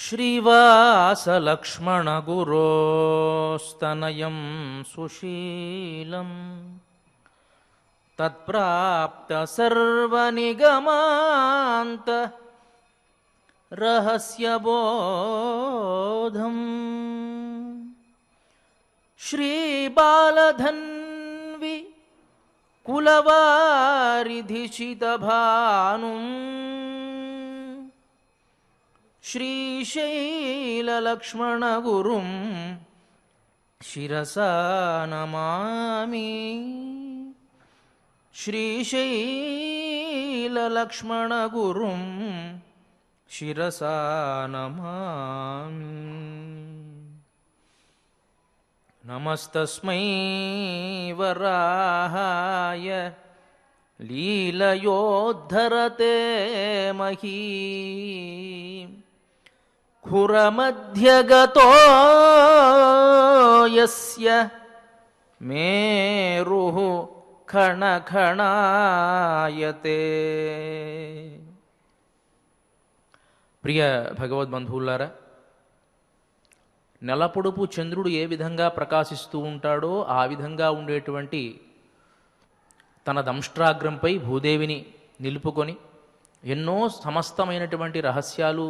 श्रीवासलक्ष्मणगुरोस्तनयं सुशीलं तत्प्राप्तसर्वनिगमान्त रहस्यबोधम् श्रीबालधन्वि कुलवारिधिचितभानुम् श्रीशैललक्ष्मणगुरुं शिरसा नमामि। श्रीशैललक्ष्मणगुरुं शिरसा नमामि। नमस्तस्मै वराहाय लीलयोद्धरते महीं खुरमध्यगतो यस्य मेरुः खणखणायते। ప్రియ భగవద్బంధువులారా, నెలపొడుపు చంద్రుడు ఏ విధంగా ప్రకాశిస్తూ ఉంటాడో ఆ విధంగా ఉండేటువంటి తన దంష్ట్రాగ్రంపై భూదేవిని నిలుపుకొని ఎన్నో సమస్తమైనటువంటి రహస్యాలు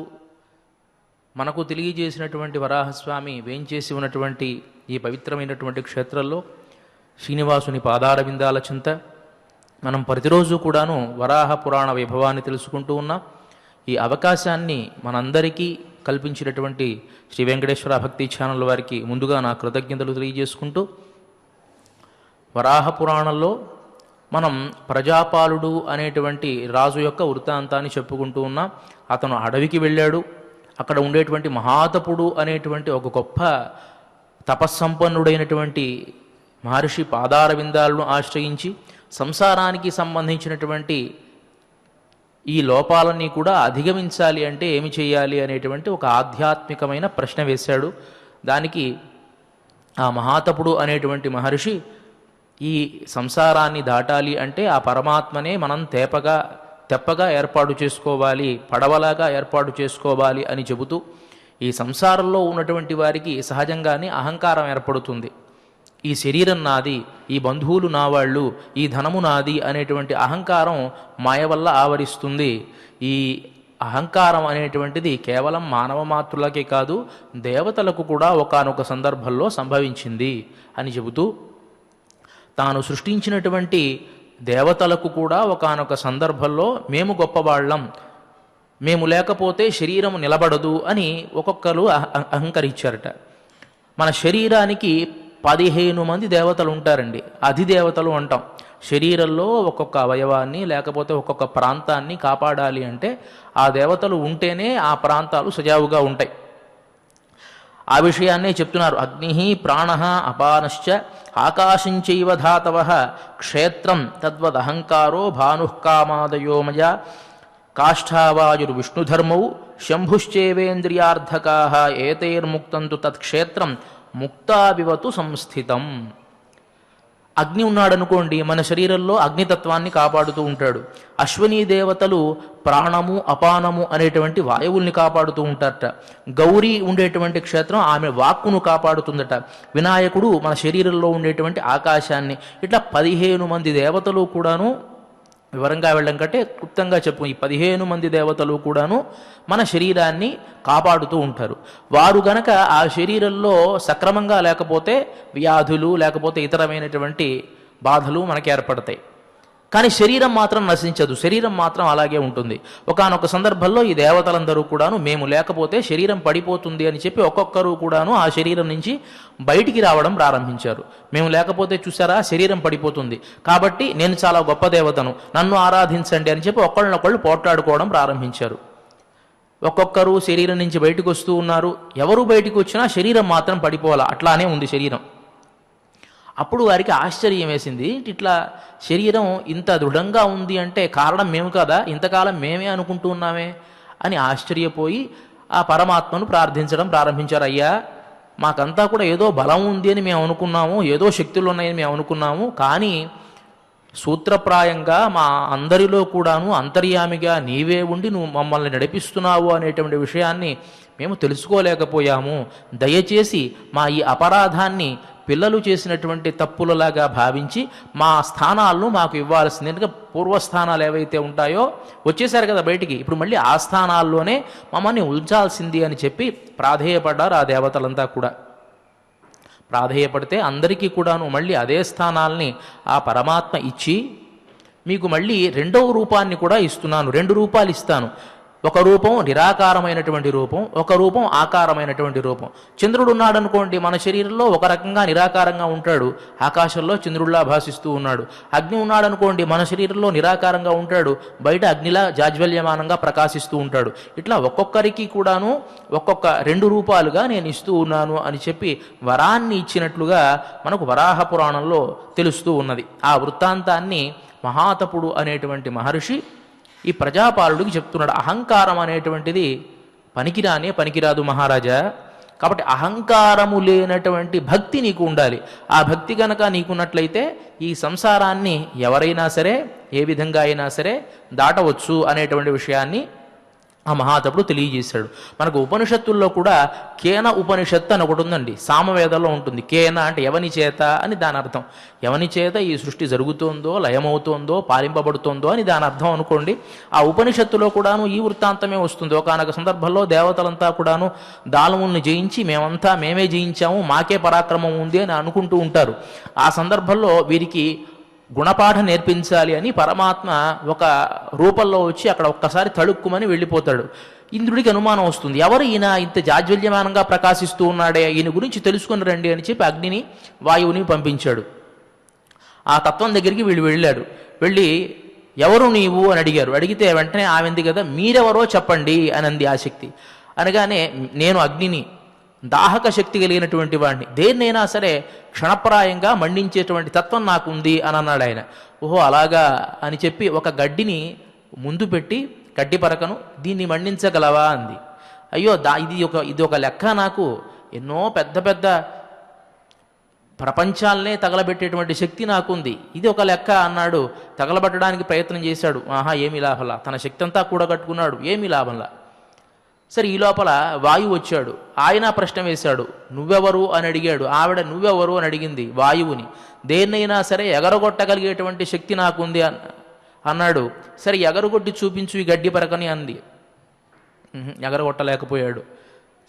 మనకు తెలియజేసినటువంటి వరాహస్వామి వేంచేసి ఉన్నటువంటి ఈ పవిత్రమైనటువంటి క్షేత్రంలో శ్రీనివాసుని పాదార విందాల చింత మనం ప్రతిరోజు కూడాను వరాహ పురాణ వైభవాన్ని తెలుసుకుంటూ ఉన్నాం. ఈ అవకాశాన్ని మనందరికీ కల్పించినటువంటి శ్రీ వెంకటేశ్వర భక్తి ఛానల్ వారికి ముందుగా నా కృతజ్ఞతలు తెలియజేసుకుంటూ, వరాహ పురాణంలో మనం ప్రజాపాలుడు అనేటువంటి రాజు యొక్క వృత్తాంతాన్ని చెప్పుకుంటూ ఉన్నాం. అతను అడవికి వెళ్ళాడు. అక్కడ ఉండేటువంటి మహాతపుడు అనేటువంటి ఒక గొప్ప తపస్సంపన్నుడైనటువంటి మహర్షి పాదార విందాలను ఆశ్రయించి సంసారానికి సంబంధించినటువంటి ఈ లోపాలన్నీ కూడా అధిగమించాలి అంటే ఏమి చేయాలి అనేటువంటి ఒక ఆధ్యాత్మికమైన ప్రశ్న వేశాడు. దానికి ఆ మహాతపుడు అనేటువంటి మహర్షి ఈ సంసారాన్ని దాటాలి అంటే ఆ పరమాత్మనే మనం తెప్పగా ఏర్పాటు చేసుకోవాలి, పడవలాగా ఏర్పాటు చేసుకోవాలి అని చెబుతూ, ఈ సంసారంలో ఉన్నటువంటి వారికి సహజంగానే అహంకారం ఏర్పడుతుంది. ఈ శరీరం నాది, ఈ బంధువులు నా వాళ్ళు, ఈ ధనము నాది అనేటువంటి అహంకారం మాయ వల్ల ఆవరిస్తుంది. ఈ అహంకారం అనేటువంటిది కేవలం మానవ మాతృలకే కాదు, దేవతలకు కూడా ఒకానొక సందర్భంలో సంభవించింది అని చెబుతూ, తాను సృష్టించినటువంటి దేవతలకు కూడా ఒకానొక సందర్భంలో మేము గొప్పవాళ్ళం, మేము లేకపోతే శరీరం నిలబడదు అని ఒక్కొక్కరు అహంకరించారట. మన శరీరానికి 15 మంది దేవతలు ఉంటారండి, అధిదేవతలు అంటాం. శరీరంలో ఒక్కొక్క అవయవాన్ని లేకపోతే ఒక్కొక్క ప్రాంతాన్ని కాపాడాలి అంటే ఆ దేవతలు ఉంటేనే ఆ ప్రాంతాలు సజావుగా ఉంటాయి. ఆ విషయాన్నే చెప్తున్నారు. అగ్ని ప్రాణ అపానశ్చ ఆకాశంచైవ ధాతవ క్షేత్రం తద్వదహంకారో భానుఃకామాదయో మయా కాష్ఠావాయుర్విష్ణుధర్మౌ శంభుశ్చేవేంద్రియార్థకా ఏతైర్ముక్తంతు తత్క్షేత్రం ముక్తావివతు సంస్థితం. అగ్ని ఉన్నాడనుకోండి, మన శరీరంలో అగ్నితత్వాన్ని కాపాడుతూ ఉంటాడు. అశ్వనీ దేవతలు ప్రాణము అపానము అనేటువంటి వాయువుల్ని కాపాడుతూ ఉంటారట. గౌరీ ఉండేటువంటి క్షేత్రం ఆమె వాక్కును కాపాడుతుందట. వినాయకుడు మన శరీరంలో ఉండేటువంటి ఆకాశాన్ని. ఇట్లా 15 మంది దేవతలు కూడాను, వివరంగా వెళ్ళడం కంటే క్లుప్తంగా చెప్పు, ఈ 15 మంది దేవతలు కూడాను మన శరీరాన్ని కాపాడుతూ ఉంటారు. వారు గనక ఆ శరీరంలో సక్రమంగా లేకపోతే వ్యాధులు లేకపోతే ఇతరమైనటువంటి బాధలు మనకి ఏర్పడతాయి. కానీ శరీరం మాత్రం నశించదు, శరీరం మాత్రం అలాగే ఉంటుంది. ఒకానొక సందర్భంలో ఈ దేవతలందరూ కూడాను మేము లేకపోతే శరీరం పడిపోతుంది అని చెప్పి ఒక్కొక్కరు కూడాను ఆ శరీరం నుంచి బయటికి రావడం ప్రారంభించారు. మేము లేకపోతే చూసారా శరీరం పడిపోతుంది, కాబట్టి నేను చాలా గొప్ప దేవతను, నన్ను ఆరాధించండి అని చెప్పి ఒకళ్ళనొకళ్ళు పోట్లాడుకోవడం ప్రారంభించారు. ఒక్కొక్కరు శరీరం నుంచి బయటకు వస్తూ ఉన్నారు. ఎవరు బయటికి వచ్చినా శరీరం మాత్రం పడిపోవాలా, అట్లానే ఉంది శరీరం. అప్పుడు వారికి ఆశ్చర్యం వేసింది. ఇట్లా శరీరం ఇంత దృఢంగా ఉంది అంటే కారణం మేము కదా, ఇంతకాలం మేమే అనుకుంటూ ఉన్నామే అని ఆశ్చర్యపోయి ఆ పరమాత్మను ప్రార్థించడం ప్రారంభించారు. అయ్యా, మాకంతా కూడా ఏదో బలం ఉంది అని మేము అనుకున్నాము, ఏదో శక్తులు ఉన్నాయని మేము అనుకున్నాము, కానీ సూత్రప్రాయంగా మా అందరిలో కూడాను అంతర్యామిగా నీవే ఉండి నువ్వు మమ్మల్ని నడిపిస్తున్నావు అనేటువంటి విషయాన్ని మేము తెలుసుకోలేకపోయాము. దయచేసి మా ఈ అపరాధాన్ని పిల్లలు చేసినటువంటి తప్పులలాగా భావించి మా స్థానాలను మాకు ఇవ్వాల్సింది. ఎందుకంటే పూర్వస్థానాలు ఏవైతే ఉంటాయో వచ్చేసారు కదా బయటికి, ఇప్పుడు మళ్ళీ ఆ స్థానాల్లోనే మమ్మల్ని ఉంచాల్సింది అని చెప్పి ప్రాధేయపడ్డారు ఆ దేవతలంతా కూడా. ప్రాధేయపడితే అందరికీ కూడాను మళ్ళీ అదే స్థానాల్ని ఆ పరమాత్మ ఇచ్చి, మీకు మళ్ళీ రెండవ రూపాన్ని కూడా ఇస్తున్నాను, 2 రూపాలు ఇస్తాను. ఒక రూపం నిరాకారమైనటువంటి రూపం, ఒక రూపం ఆకారమైనటువంటి రూపం. చంద్రుడు ఉన్నాడు అనుకోండి, మన శరీరంలో ఒక రకంగా నిరాకారంగా ఉంటాడు, ఆకాశంలో చంద్రుడిలా భాషిస్తూ ఉన్నాడు. అగ్ని ఉన్నాడు అనుకోండి, మన శరీరంలో నిరాకారంగా ఉంటాడు, బయట అగ్నిలా జాజ్వల్యమానంగా ప్రకాశిస్తూ ఉంటాడు. ఇట్లా ఒక్కొక్కరికి కూడాను ఒక్కొక్క 2 రూపాలుగా నేను ఇస్తూ ఉన్నాను అని చెప్పి వరాన్ని ఇచ్చినట్లుగా మనకు వరాహ పురాణంలో తెలుస్తూ ఉన్నది. ఆ వృత్తాంతాన్ని మహాతపుడు అనేటువంటి మహర్షి ఈ ప్రజాపాలుడికి చెప్తున్నాడు. అహంకారం అనేటువంటిది పనికిరాదు మహారాజా. కాబట్టి అహంకారము లేనటువంటి భక్తి నీకు ఉండాలి. ఆ భక్తి కనుక నీకున్నట్లయితే ఈ సంసారాన్ని ఎవరైనా సరే ఏ విధంగా అయినా సరే దాటవచ్చు అనేటువంటి విషయాన్ని ఆ మహాతపుడు తెలియజేశాడు. మనకు ఉపనిషత్తుల్లో కూడా కేన ఉపనిషత్తు అని ఒకటి ఉందండి, సామవేదంలో ఉంటుంది. కేన అంటే ఎవని చేత అని దాని అర్థం. ఎవని చేత ఈ సృష్టి జరుగుతోందో, లయమవుతోందో, పాలింపబడుతోందో అని దాని అర్థం అనుకోండి. ఆ ఉపనిషత్తులో కూడాను ఈ వృత్తాంతమే వస్తుంది. ఒకనొక సందర్భంలో దేవతలంతా కూడాను దానవుల్ని జయించి మేమే జయించాము, మాకే పరాక్రమం ఉంది అని అనుకుంటూ ఉంటారు. ఆ సందర్భంలో వీరికి గుణపాఠం నేర్పించాలి అని పరమాత్మ ఒక రూపంలో వచ్చి అక్కడ ఒక్కసారి తళుక్కుమని వెళ్ళిపోతాడు. ఇంద్రుడికి అనుమానం వస్తుంది, ఎవరు ఈయన ఇంత జాజ్వల్యమానంగా ప్రకాశిస్తూ ఉన్నాడే, ఈయన గురించి తెలుసుకుని రండి అని చెప్పి అగ్నిని వాయువుని పంపించాడు. ఆ తత్వం దగ్గరికి వీళ్ళు వెళ్ళాడు. వెళ్ళి ఎవరు నీవు అని అడిగారు. అడిగితే వెంటనే ఆమెంది కదా, మీరెవరో చెప్పండి అని అంది ఆసక్తి. అనగానే నేను అగ్నిని, దాహక శక్తి కలిగినటువంటి వాడిని, దేన్నైనా సరే క్షణప్రాయంగా మండించేటువంటి తత్వం నాకు ఉంది అని అన్నాడు ఆయన. ఓహో అలాగా అని చెప్పి ఒక గడ్డిని ముందు పెట్టి, గడ్డి పరకను, దీన్ని మండించగలవా అంది. అయ్యో ఇది ఒక లెక్క, నాకు ఎన్నో పెద్ద పెద్ద ప్రపంచాలనే తగలబెట్టేటువంటి శక్తి నాకుంది, ఇది ఒక లెక్క అన్నాడు. తగలబెట్టడానికి ప్రయత్నం చేశాడు, ఏమీ లాభంలా. తన శక్తి అంతా కూడగట్టుకున్నాడు, ఏమీ లాభంలా. సరే, ఈ లోపల వాయువు వచ్చాడు. ఆయన ప్రశ్న వేశాడు, నువ్వెవరు అని అడిగాడు. ఆవిడ నువ్వెవరు అని అడిగింది వాయువుని. దేన్నైనా సరే ఎగరగొట్టగలిగేటువంటి శక్తి నాకుంది అన్నాడు. సరే, ఎగరగొట్టి చూపించు ఈ గడ్డి పరకని అంది. ఎగరగొట్టలేకపోయాడు.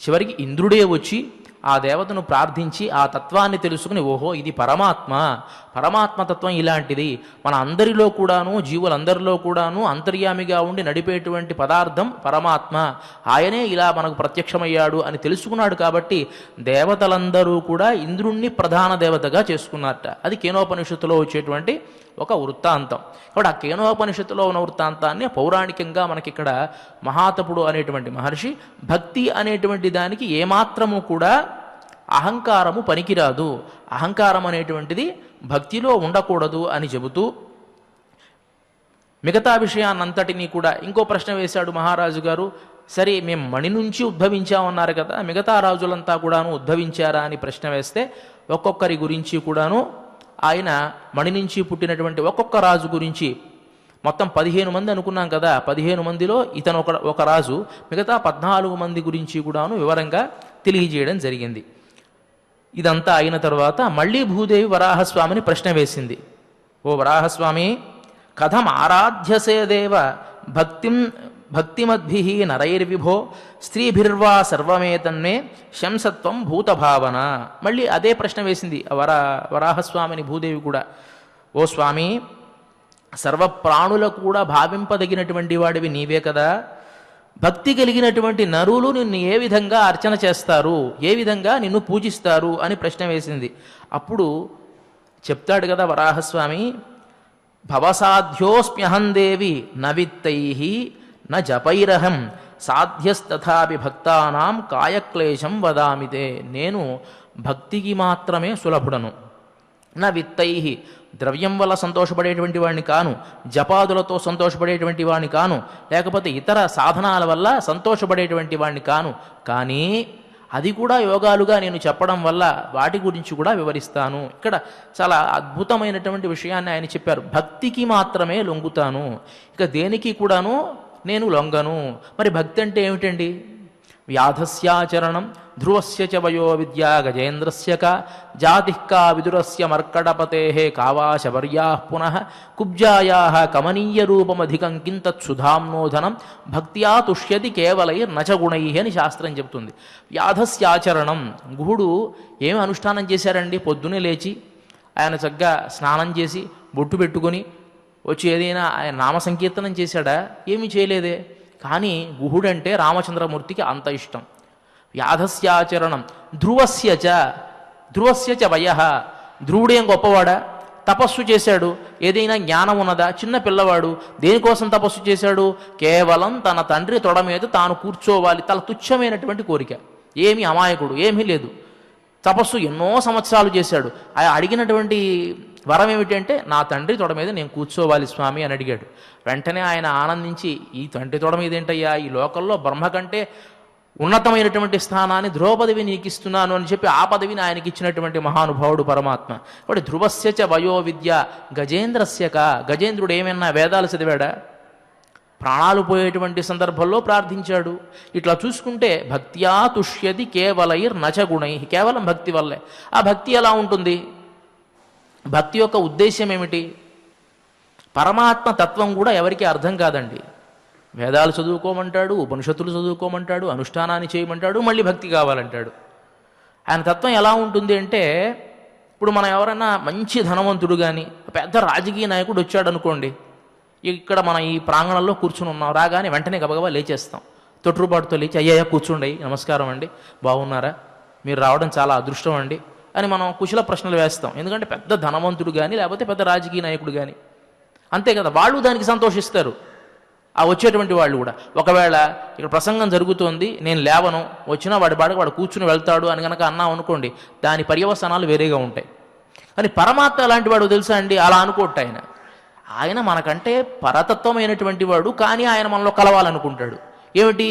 చివరికి ఇంద్రుడే వచ్చి ఆ దేవతను ప్రార్థించి ఆ తత్వాన్ని తెలుసుకుని, ఓహో ఇది పరమాత్మతత్వం ఇలాంటిది, మన అందరిలో కూడాను, జీవులందరిలో కూడాను అంతర్యామిగా ఉండి నడిపేటువంటి పదార్థం పరమాత్మ, ఆయనే ఇలా మనకు ప్రత్యక్షమయ్యాడు అని తెలుసుకున్నాడు. కాబట్టి దేవతలందరూ కూడా ఇంద్రుణ్ణి ప్రధాన దేవతగా చేసుకున్నారట. అది కేనోపనిషత్తులో వచ్చేటువంటి ఒక వృత్తాంతం. కాబట్టి ఆ కేనోపనిషత్తులో ఉన్న వృత్తాంతాన్ని పౌరాణికంగా మనకిక్కడ మహాతపుడు అనేటువంటి మహర్షి భక్తి అనేటువంటి దానికి ఏమాత్రము కూడా అహంకారము పనికిరాదు, అహంకారం అనేటువంటిది భక్తిలో ఉండకూడదు అని చెబుతూ మిగతా విషయాన్నంతటినీ కూడా ఇంకో ప్రశ్న వేశాడు మహారాజు గారు. సరే, మేము మణి నుంచి ఉద్భవించామన్నారు కదా, మిగతా రాజులంతా కూడాను ఉద్భవించారా అని ప్రశ్న వేస్తే ఒక్కొక్కరి గురించి కూడాను ఆయన మణి నుంచి పుట్టినటువంటి ఒక్కొక్క రాజు గురించి మొత్తం 15 మంది అనుకున్నాం కదా, 15 మందిలో ఇతను ఒక రాజు, మిగతా 14 మంది గురించి కూడాను వివరంగా తెలియజేయడం జరిగింది. ఇదంతా అయిన తర్వాత మళ్ళీ భూదేవి వరాహస్వామిని ప్రశ్న వేసింది. ఓ వరాహస్వామి, కథం ఆరాధ్యసేదేవ భక్తిమద్భి నరైర్విభో స్త్రీభిర్వా సర్వమేతన్మే శంసత్వం భూతభావన. మళ్ళీ అదే ప్రశ్న వేసింది వరాహస్వామిని భూదేవి కూడా. ఓ స్వామి, సర్వప్రాణులకు కూడా భావింపదగినటువంటి వాడివి నీవే కదా, భక్తి కలిగినటువంటి నరులు నిన్ను ఏ విధంగా అర్చన చేస్తారు, ఏ విధంగా నిన్ను పూజిస్తారు అని ప్రశ్న వేసింది. అప్పుడు చెప్తాడు కదా వరాహస్వామి, భవసాధ్యోస్మ్యహం దేవి నవిత్తై న జపైరహం సాధ్యస్తథాపి భక్తానాం కాయక్లేశం వదామితే. నేను భక్తికి మాత్రమే సులభుడను, నా విత్తై ద్రవ్యం వల్ల సంతోషపడేటువంటి వాడిని కాను, జపాదులతో సంతోషపడేటువంటి వాడిని కాను, లేకపోతే ఇతర సాధనాల వల్ల సంతోషపడేటువంటి వాడిని కాను. కానీ అది కూడా యోగాలుగా నేను చెప్పడం వల్ల వాటి గురించి కూడా వివరిస్తాను. ఇక్కడ చాలా అద్భుతమైనటువంటి విషయాన్ని ఆయన చెప్పారు. భక్తికి మాత్రమే లొంగుతాను, ఇక దేనికి కూడాను నేను లొంగను. మరి భక్తి అంటే ఏమిటండి? వ్యాధస్యాచరణం ధ్రువస్య చ వయో విద్యా గజేంద్రస్య కా జాతిః కా విదురస్య మర్కటపతేః కావాశవర్యాః పునః కుబ్జాయాః కమనీయ రూపమధికం కింతత్సుధాంనోధనం భక్త్యా తుష్యతి కేవలైర్నచ గుణైః అని శాస్త్రం చెబుతుంది. వ్యాధస్యాచరణం, గుహుడు ఏమి అనుష్ఠానం చేశారండి? పొద్దునే లేచి ఆయన చక్కగా స్నానం చేసి బొట్టు పెట్టుకొని వచ్చి ఏదైనా ఆయన నామ సంకీర్తనం చేశాడా? ఏమీ చేయలేదే. కానీ గుహుడంటే రామచంద్రమూర్తికి అంత ఇష్టం. వ్యాధస్యాచరణం ధ్రువస్య చ వయః, ధ్రువుడేం గొప్పవాడా? తపస్సు చేశాడు. ఏదైనా జ్ఞానం ఉన్నదా? చిన్న పిల్లవాడు. దేనికోసం తపస్సు చేశాడు? కేవలం తన తండ్రి తొడ మీద తాను కూర్చోవాలి. చాలా తుచ్చమైనటువంటి కోరిక. ఏమి అమాయకుడు, ఏమీ లేదు. తపస్సు ఎన్నో సంవత్సరాలు చేశాడు. ఆయన అడిగినటువంటి వరం ఏమిటంటే, నా తండ్రి తొడ మీద నేను కూర్చోవాలి స్వామి అని అడిగాడు. వెంటనే ఆయన ఆనందించి, ఈ తండ్రి తొడ మీద ఏంటయ్యా, ఈ లోకంలో బ్రహ్మ కంటే ఉన్నతమైనటువంటి స్థానాన్ని ధ్రువ పదవి నీకు ఇస్తున్నాను అని చెప్పి ఆ పదవిని ఆయనకి ఇచ్చినటువంటి మహానుభావుడు పరమాత్మ. కాబట్టి ధ్రువస్య చ వయో విద్య గజేంద్రస్య కా, గజేంద్రుడు ఏమైనా వేదాలు చదివాడా? ప్రాణాలు పోయేటువంటి సందర్భంలో ప్రార్థించాడు. ఇట్లా చూసుకుంటే భక్త్యా తుష్యతి కేవలైర్నచ గుణైః, కేవలం భక్తి వల్లే. ఆ భక్తి ఎలా ఉంటుంది? భక్తి యొక్క ఉద్దేశ్యం ఏమిటి? పరమాత్మ తత్వం కూడా ఎవరికి అర్థం కాదండి. వేదాలు చదువుకోమంటాడు, ఉపనిషత్తులు చదువుకోమంటాడు, అనుష్ఠానాన్ని చేయమంటాడు, మళ్ళీ భక్తి కావాలంటాడు. ఆయన తత్వం ఎలా ఉంటుంది అంటే, ఇప్పుడు మనం ఎవరైనా మంచి ధనవంతుడు కానీ పెద్ద రాజకీయ నాయకుడు వచ్చాడు అనుకోండి, ఇక్కడ మనం ఈ ప్రాంగణంలో కూర్చుని ఉన్నాం, రాగానే వెంటనే గబగబా లేచేస్తాం. తొట్టుబాటుతో లేచి, అయ్యా కూర్చోండి, నమస్కారం అండి, బాగున్నారా, మీరు రావడం చాలా అదృష్టం అండి అని మనం కుశల ప్రశ్నలు వేస్తాం. ఎందుకంటే పెద్ద ధనవంతుడు కానీ లేకపోతే పెద్ద రాజకీయ నాయకుడు కానీ అంతే కదా, వాళ్ళు దానికి సంతోషిస్తారు. ఆ వచ్చేటువంటి వాళ్ళు కూడా, ఒకవేళ ఇక్కడ ప్రసంగం జరుగుతోంది, నేను లేవను, వచ్చినా వాడి బాడకు వాడు కూర్చుని వెళ్తాడు అని కనుక అన్నాం అనుకోండి, దాని పర్యవసానాలు వేరేగా ఉంటాయి. కానీ పరమాత్మ ఎలాంటి వాడు తెలుసా అండి? అలా అనుకోట ఆయన మనకంటే పరతత్వమైనటువంటి వాడు, కానీ ఆయన మనలో కలవాలనుకుంటాడు. ఏమిటి?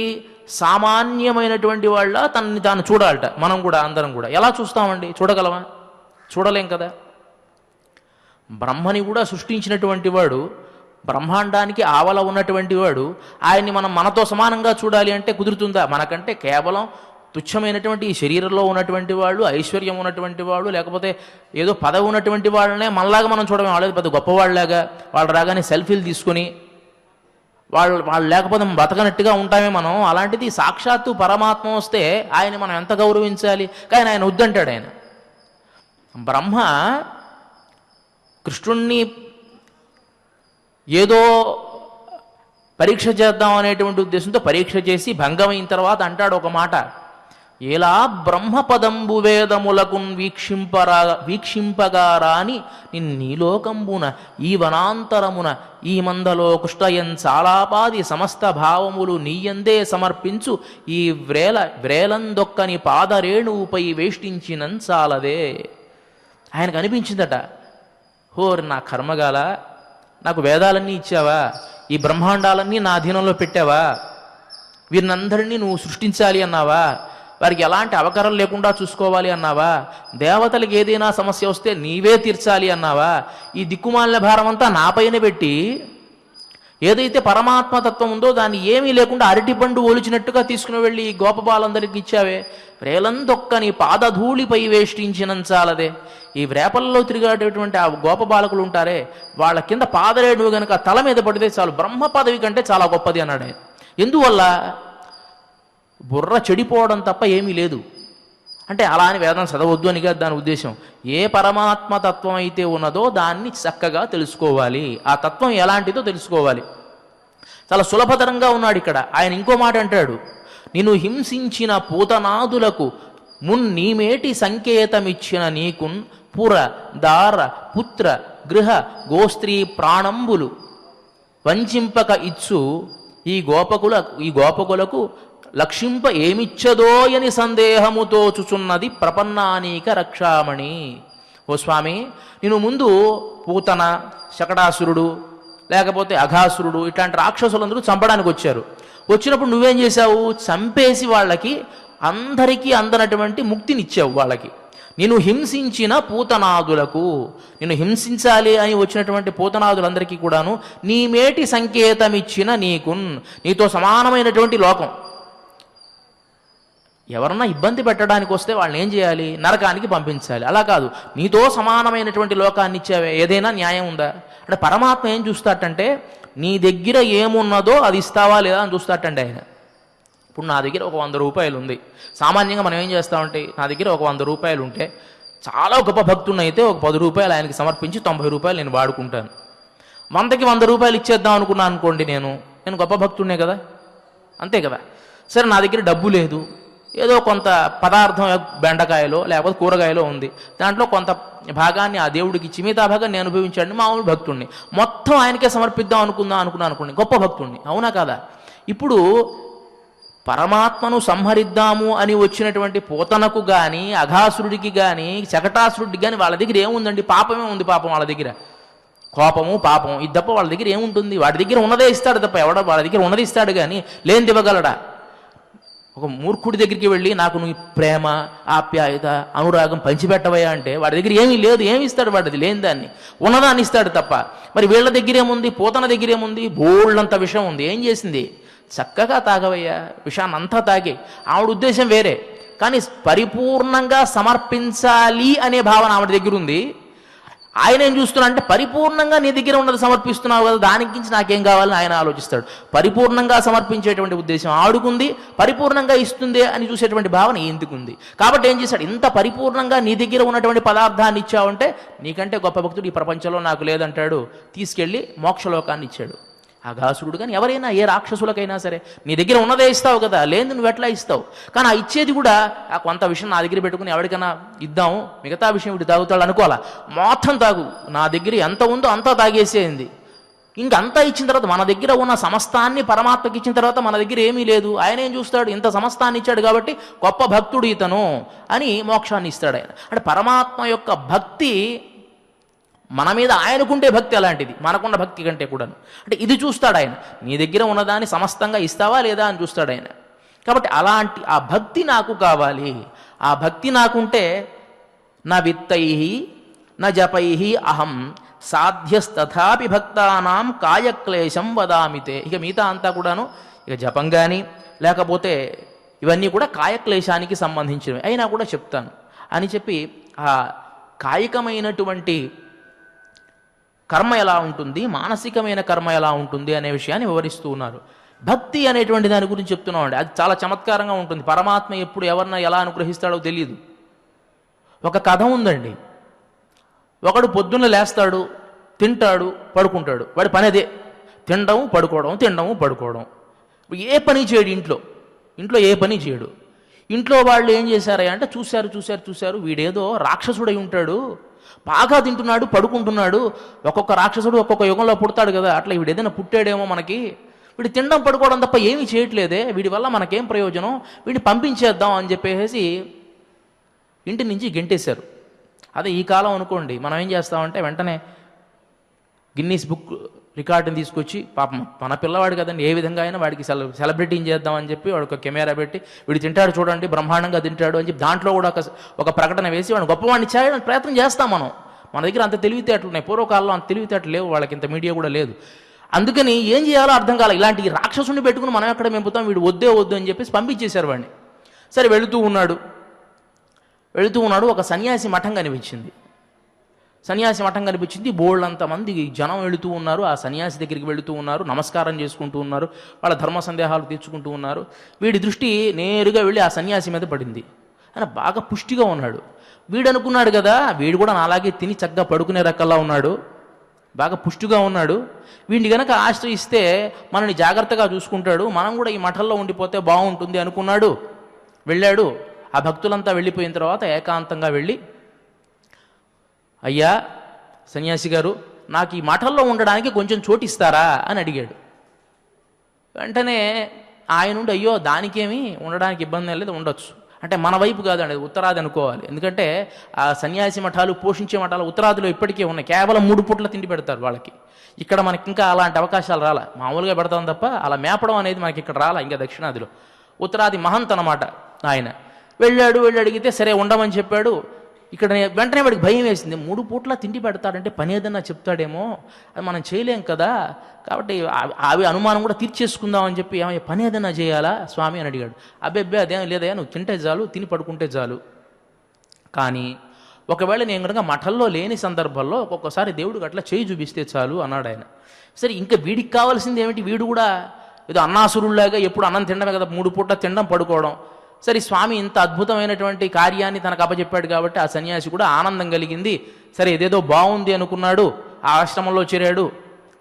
సామాన్యమైనటువంటి వాళ్ళ తనని తాను చూడాలట. మనం కూడా అందరం కూడా ఎలా చూస్తామండి? చూడగలమా? చూడలేం కదా. బ్రహ్మని కూడా సృష్టించినటువంటి వాడు, బ్రహ్మాండానికి ఆవల ఉన్నటువంటి వాడు, ఆయన్ని మనం మనతో సమానంగా చూడాలి అంటే కుదురుతుందా? మనకంటే కేవలం తుచ్చమైనటువంటి ఈ శరీరంలో ఉన్నటువంటి వాళ్ళు, ఐశ్వర్యం ఉన్నటువంటి వాళ్ళు, లేకపోతే ఏదో పదవి ఉన్నటువంటి వాళ్ళనే మనలాగా మనం చూడమే. వాళ్ళది పెద్ద గొప్పవాళ్ళలాగా, వాళ్ళు రాగానే సెల్ఫీలు తీసుకొని వాళ్ళు లేకపోతే మనం బతకనట్టుగా ఉంటామే మనం. అలాంటిది సాక్షాత్తు పరమాత్మ వస్తే ఆయన మనం ఎంత గౌరవించాలి. కానీ ఆయన వద్దంటాడు. ఆయన బ్రహ్మ కృష్ణుణ్ణి ఏదో పరీక్ష చేద్దాం అనేటువంటి ఉద్దేశంతో పరీక్ష చేసి భంగమైన తర్వాత అంటాడు ఒక మాట, ఎలా బ్రహ్మపదంబు వేదములకున్ వీక్షింపగారాని నిన్నీలోకంబున ఈ వనాంతరమున ఈ మందలో కుష్టయం చాలాపాది సమస్త భావములు నీయందే సమర్పించు ఈ వ్రేలందొక్కని పాదరేణువుపై వేష్టించినంచాలదే. ఆయనకు అనిపించిందట, హోర్ నా కర్మగాల, నాకు వేదాలన్నీ ఇచ్చావా, ఈ బ్రహ్మాండాలన్నీ నా అధీనంలో పెట్టావా, వీరినందరినీ నువ్వు సృష్టించాలి అన్నావా, వారికి ఎలాంటి అవకరం లేకుండా చూసుకోవాలి అన్నావా, దేవతలకు ఏదైనా సమస్య వస్తే నీవే తీర్చాలి అన్నావా, ఈ దిక్కుమాలిన భారం అంతా నాపైన పెట్టి ఏదైతే పరమాత్మతత్వం ఉందో దాన్ని ఏమీ లేకుండా అరటిపండు ఒలిచినట్టుగా తీసుకుని వెళ్ళి ఈ గోపబాలందరికీ ఇచ్చావే, వ్రేలందొక్కని పాదధూళిపై వేష్టించినంచాలదే. ఈ వ్రేపల్లో తిరిగేటటువంటి ఆ గోపబాలకులు ఉంటారే, వాళ్ళ కింద పాదరేణువు గనక తల మీద పడితే చాలు, బ్రహ్మ పదవి కంటే చాలా గొప్పది అన్నాడు ఆయన. ఎందువల్ల? బుర్ర చెడిపోవడం తప్ప ఏమీ లేదు. అంటే అలా అని వేదం చదవద్దు అని కాదు దాని ఉద్దేశం. ఏ పరమాత్మ తత్వం అయితే ఉన్నదో దాన్ని చక్కగా తెలుసుకోవాలి, ఆ తత్వం ఎలాంటిదో తెలుసుకోవాలి. చాలా సులభతరంగా ఉన్నాడు ఇక్కడ. ఆయన ఇంకో మాట అంటాడు, నిన్ను హింసించిన పూతనాదులకు నీమేటి సంకేతమిచ్చిన నీకున్ పుర దార పుత్ర గృహ గోస్త్రీ ప్రాణంబులు వంచింపక ఇచ్చు ఈ గోపకులకు లక్షింప ఏమిచ్చదోయని సందేహముతో చుచున్నది ప్రపన్నానీక రక్షామణి. ఓ స్వామి, నేను ముందు పూతన, శకటాసురుడు, లేకపోతే అఘాసురుడు ఇట్లాంటి రాక్షసులందరూ చంపడానికి వచ్చారు. వచ్చినప్పుడు నువ్వేం చేశావు? చంపేసి వాళ్ళకి అందరికీ అందనటువంటి ముక్తినిచ్చావు వాళ్ళకి. నిన్ను హింసించిన పూతనాదులకు, నిన్ను హింసించాలి అని వచ్చినటువంటి పూతనాదులందరికీ కూడాను నీ మేటి సంకేతమిచ్చిన నీతో సమానమైనటువంటి లోకం. ఎవరన్నా ఇబ్బంది పెట్టడానికి వస్తే వాళ్ళని ఏం చేయాలి? నరకానికి పంపించాలి. అలా కాదు, నీతో సమానమైనటువంటి లోకాన్ని ఇచ్చావే, ఏదైనా న్యాయం ఉందా? అంటే పరమాత్మ ఏం చూస్తాటంటే నీ దగ్గర ఏమున్నదో అది ఇస్తావా లేదా అని చూస్తాటండి ఆయన. ఇప్పుడు నా దగ్గర ఒక 100 రూపాయలు ఉంది. సామాన్యంగా మనం ఏం చేస్తామంటే, నా దగ్గర ఒక 100 రూపాయలు ఉంటే చాలా గొప్ప భక్తుడిని అయితే ఒక 10 రూపాయలు ఆయనకి సమర్పించి 90 రూపాయలు నేను వాడుకుంటాను. 100కి 100 రూపాయలు ఇచ్చేద్దాం అనుకున్నాను అనుకోండి, నేను గొప్ప భక్తుడినే కదా, అంతే కదా. సరే, నా దగ్గర డబ్బు లేదు, ఏదో కొంత పదార్థం బెండకాయలో లేకపోతే కూరగాయలో ఉంది, దాంట్లో కొంత భాగాన్ని ఆ దేవుడికి ఇచ్చి మిగతా భాగాన్ని నేను అనుభవించాడు, మామూలు భక్తుడిని, మొత్తం ఆయనకే సమర్పిద్దాం అనుకున్నాను అనుకోండి, గొప్ప భక్తుడిని, అవునా కదా. ఇప్పుడు పరమాత్మను సంహరిద్దాము అని వచ్చినటువంటి పోతనకు కానీ, అఘాసురుడికి కానీ, శకటాసురుడికి కానీ వాళ్ళ దగ్గర ఏముందండి? పాపమే ఉంది. పాపం వాళ్ళ దగ్గర కోపము, పాపం, ఇది తప్ప వాళ్ళ దగ్గర ఏముంటుంది? వాడి దగ్గర ఉన్నదే ఇస్తాడు తప్ప ఎవడ వాళ్ళ దగ్గర ఉన్నది ఇస్తాడు కానీ లేనిది ఇవ్వగలడా? ఒక మూర్ఖుడి దగ్గరికి వెళ్ళి నాకు నువ్వు ప్రేమ, ఆప్యాయత, అనురాగం పంచిపెట్టవయ్యా అంటే వాడి దగ్గర ఏమీ లేదు, ఏమి ఇస్తాడు? వాడిది లేని దాన్ని ఉన్నదాన్ని ఇస్తాడు తప్ప. మరి వీళ్ళ దగ్గర ఏముంది? పోతన దగ్గర ఏముంది? బోళ్ళంత విషం ఉంది. ఏం చేసింది? చక్కగా తాగవయ్యా, విషాన్ని అంతా తాగే. ఆవిడ ఉద్దేశం వేరే, కానీ పరిపూర్ణంగా సమర్పించాలి అనే భావన ఆవిడ దగ్గర ఉంది. ఆయన ఏం చూస్తున్నా అంటే పరిపూర్ణంగా నీ దగ్గర ఉన్నది సమర్పిస్తున్నావు కదా, దానికి మించి నాకేం కావాలని ఆయన ఆలోచిస్తాడు. పరిపూర్ణంగా సమర్పించేటువంటి ఉద్దేశం ఆడుకుంది, పరిపూర్ణంగా ఇస్తుంది అని చూసేటువంటి భావన ఎందుకుంది. కాబట్టి ఏం చేశాడు? ఇంత పరిపూర్ణంగా నీ దగ్గర ఉన్నటువంటి పదార్థాన్ని ఇచ్చావంటే నీకంటే గొప్ప భక్తుడు ఈ ప్రపంచంలో నాకు లేదంటాడు. తీసుకెళ్ళి మోక్షలోకాన్ని ఇచ్చాడు. అఘాసురుడు కానీ ఎవరైనా, ఏ రాక్షసులకైనా సరే నీ దగ్గర ఉన్నదే ఇస్తావు కదా, లేదు నువ్వు ఎట్లా ఇస్తావు? కానీ ఆ ఇచ్చేది కూడా ఆ కొంత విషయం నా దగ్గర పెట్టుకుని ఎవరికైనా ఇద్దాము, మిగతా విషయం వీడు తాగుతాడు అనుకోవాలా. మొత్తం తాగు, నా దగ్గర ఎంత ఉందో అంతా తాగేసేయింది. ఇంకంతా ఇచ్చిన తర్వాత మన దగ్గర ఉన్న సమస్తాన్ని పరమాత్మకి ఇచ్చిన తర్వాత మన దగ్గర ఏమీ లేదు. ఆయన ఏం చూస్తాడు? ఇంత సమస్తాన్ని ఇచ్చాడు కాబట్టి గొప్ప భక్తుడు ఇతను అని మోక్షాన్ని ఇస్తాడు ఆయన. అంటే పరమాత్మ యొక్క భక్తి మన మీద ఆయనకుంటే భక్తి అలాంటిది, మనకున్న భక్తి కంటే కూడా. అంటే ఇది చూస్తాడు ఆయన, నీ దగ్గర ఉన్నదాన్ని సమస్తంగా ఇస్తావా లేదా అని చూస్తాడు ఆయన. కాబట్టి అలాంటి ఆ భక్తి నాకు కావాలి. ఆ భక్తి నాకుంటే నా విత్తై నా జపై అహం సాధ్యస్తథాపి భక్తానాం కాయక్లేశం వదామితే. ఇక మిగతా అంతా కూడాను ఇక జపం కానీ లేకపోతే ఇవన్నీ కూడా కాయక్లేశానికి సంబంధించినవి అయినా కూడా చెప్తాను అని చెప్పి ఆ కాయికమైనటువంటి కర్మ ఎలా ఉంటుంది, మానసికమైన కర్మ ఎలా ఉంటుంది అనే విషయాన్ని వివరిస్తూ ఉన్నారు. భక్తి అనేటువంటి దాని గురించి చెప్తున్నామండి. అది చాలా చమత్కారంగా ఉంటుంది. పరమాత్మ ఎప్పుడు ఎవరిన ఎలా అనుగ్రహిస్తాడో తెలియదు. ఒక కథ ఉందండి. ఒకడు పొద్దున్న లేస్తాడు, తింటాడు, పడుకుంటాడు. వాడి పని అదే, తినడం పడుకోవడం, తినడం పడుకోవడం. ఏ పని చేయడు ఇంట్లో ఏ పని చేయడు. ఇంట్లో వాళ్ళు ఏం చేశారా అంటే చూశారు వీడేదో రాక్షసుడై ఉంటాడు, బాగా తింటున్నాడు, పడుకుంటున్నాడు. ఒక్కొక్క రాక్షసుడు ఒక్కొక్క యుగంలో పుడతాడు కదా, అట్లా వీడు ఏదైనా పుట్టాడేమో మనకి. వీడు తినడం పడుకోవడం తప్ప ఏమీ చేయట్లేదే, వీడి వల్ల మనకేం ప్రయోజనం, వీడిని పంపించేద్దాం అని చెప్పేసి ఇంటి నుంచి గెంటేశారు. అదే ఈ కాలం అనుకోండి, మనం ఏం చేస్తామంటే వెంటనే గిన్నీస్ బుక్ రికార్డుని తీసుకొచ్చి, పాపం మన పిల్లవాడు కదండి, ఏ విధంగా అయినా వాడికి సెలబ్రిటీని చేద్దామని చెప్పి వాడు ఒక కెమెరా పెట్టి వీడు తింటాడు చూడండి, బ్రహ్మాండంగా తింటాడు అని చెప్పి దాంట్లో కూడా ఒక ప్రకటన వేసి వాడిని గొప్పవాడిని చేయడానికి ప్రయత్నం చేస్తాం మనం. మన దగ్గర అంత తెలివితేటలు ఉన్నాయి. పూర్వకాలంలో అంత తెలివితేటలు లేవు, వాళ్ళకి ఇంత మీడియా కూడా లేదు. అందుకని ఏం చేయాలో అర్థం కాలేదు. ఇలాంటి రాక్షసుని పెట్టుకుని మనం ఎక్కడ మెంపుతాం, వీడు వద్దు అని చెప్పేసి పంపించేశారు వాడిని. సరే వెళుతూ ఉన్నాడు. ఒక సన్యాసి మఠం కనిపించింది. బోళ్ళంతమంది జనం వెళుతూ ఉన్నారు. ఆ సన్యాసి దగ్గరికి వెళుతూ ఉన్నారు, నమస్కారం చేసుకుంటూ ఉన్నారు, వాళ్ళ ధర్మ సందేహాలు తీర్చుకుంటూ ఉన్నారు. వీడి దృష్టి నేరుగా వెళ్ళి ఆ సన్యాసి మీద పడింది. ఆయన బాగా పుష్టిగా ఉన్నాడు. వీడు అనుకున్నాడు కదా, వీడు కూడా నాలాగే తిని చక్కగా పడుకునే రకల్లా ఉన్నాడు, బాగా పుష్టిగా ఉన్నాడు, వీడిని గనక ఆశ్రయిస్తే మనని జాగ్రత్తగా చూసుకుంటాడు, మనం కూడా ఈ మఠంలో ఉండిపోతే బాగుంటుంది అనుకున్నాడు. వెళ్ళాడు. ఆ భక్తులంతా వెళ్ళిపోయిన తర్వాత ఏకాంతంగా వెళ్ళి, అయ్యా సన్యాసి గారు, నాకు ఈ మఠంలో ఉండడానికి కొంచెం చోటిస్తారా అని అడిగాడు. వెంటనే ఆయన నుండి, అయ్యో దానికేమి, ఉండడానికి ఇబ్బంది లేదు, ఉండొచ్చు అంటే మన వైపు కాదండి, ఉత్తరాది అనుకోవాలి. ఎందుకంటే ఆ సన్యాసి మఠాలు, పోషించే మఠాలు ఉత్తరాదిలో ఇప్పటికే ఉన్నాయి. కేవలం 3 పూట్ల తిండి పెడతారు వాళ్ళకి. ఇక్కడ మనకి ఇంకా అలాంటి అవకాశాలు రాలా. మామూలుగా పెడతాం తప్ప అలా మేపడం అనేది మనకి ఇక్కడ రాలా. ఇంకా దక్షిణాదిలో ఉత్తరాది మహంత్ అన్నమాట. ఆయన. వెళ్ళి అడిగితే సరే ఉండమని చెప్పాడు. ఇక్కడ వెంటనే వాడికి భయం వేసింది. 3 పూట్ల తిండి పెడతాడంటే పని ఏదన్నా చెప్తాడేమో, అది మనం చేయలేం కదా, కాబట్టి అవి అనుమానం కూడా తీర్చేసుకుందాం అని చెప్పి ఏమయ్య పని ఏదైనా చేయాలా స్వామి అని అడిగాడు. అబ్బే అదేం లేదయ్యా, నువ్వు తింటే చాలు, తిని పడుకుంటే చాలు. కానీ ఒకవేళ నేను కనుక మఠంలో లేని సందర్భంలో ఒక్కొక్కసారి దేవుడికి అట్లా చేయి చూపిస్తే చాలు అన్నాడు ఆయన. సరే ఇంకా వీడికి కావాల్సింది ఏమిటి, వీడు కూడా ఏదో అన్నాసురుల్లాగా ఎప్పుడు అన్నం తినడమే కదా, 3 పూట్ల తినడం పడుకోవడం. సరే స్వామి ఇంత అద్భుతమైనటువంటి కార్యాన్ని తనకు అప్పచెప్పాడు కాబట్టి ఆ సన్యాసి కూడా ఆనందం కలిగింది. సరే ఇదేదో బాగుంది అనుకున్నాడు, ఆ ఆశ్రమంలో చేరాడు.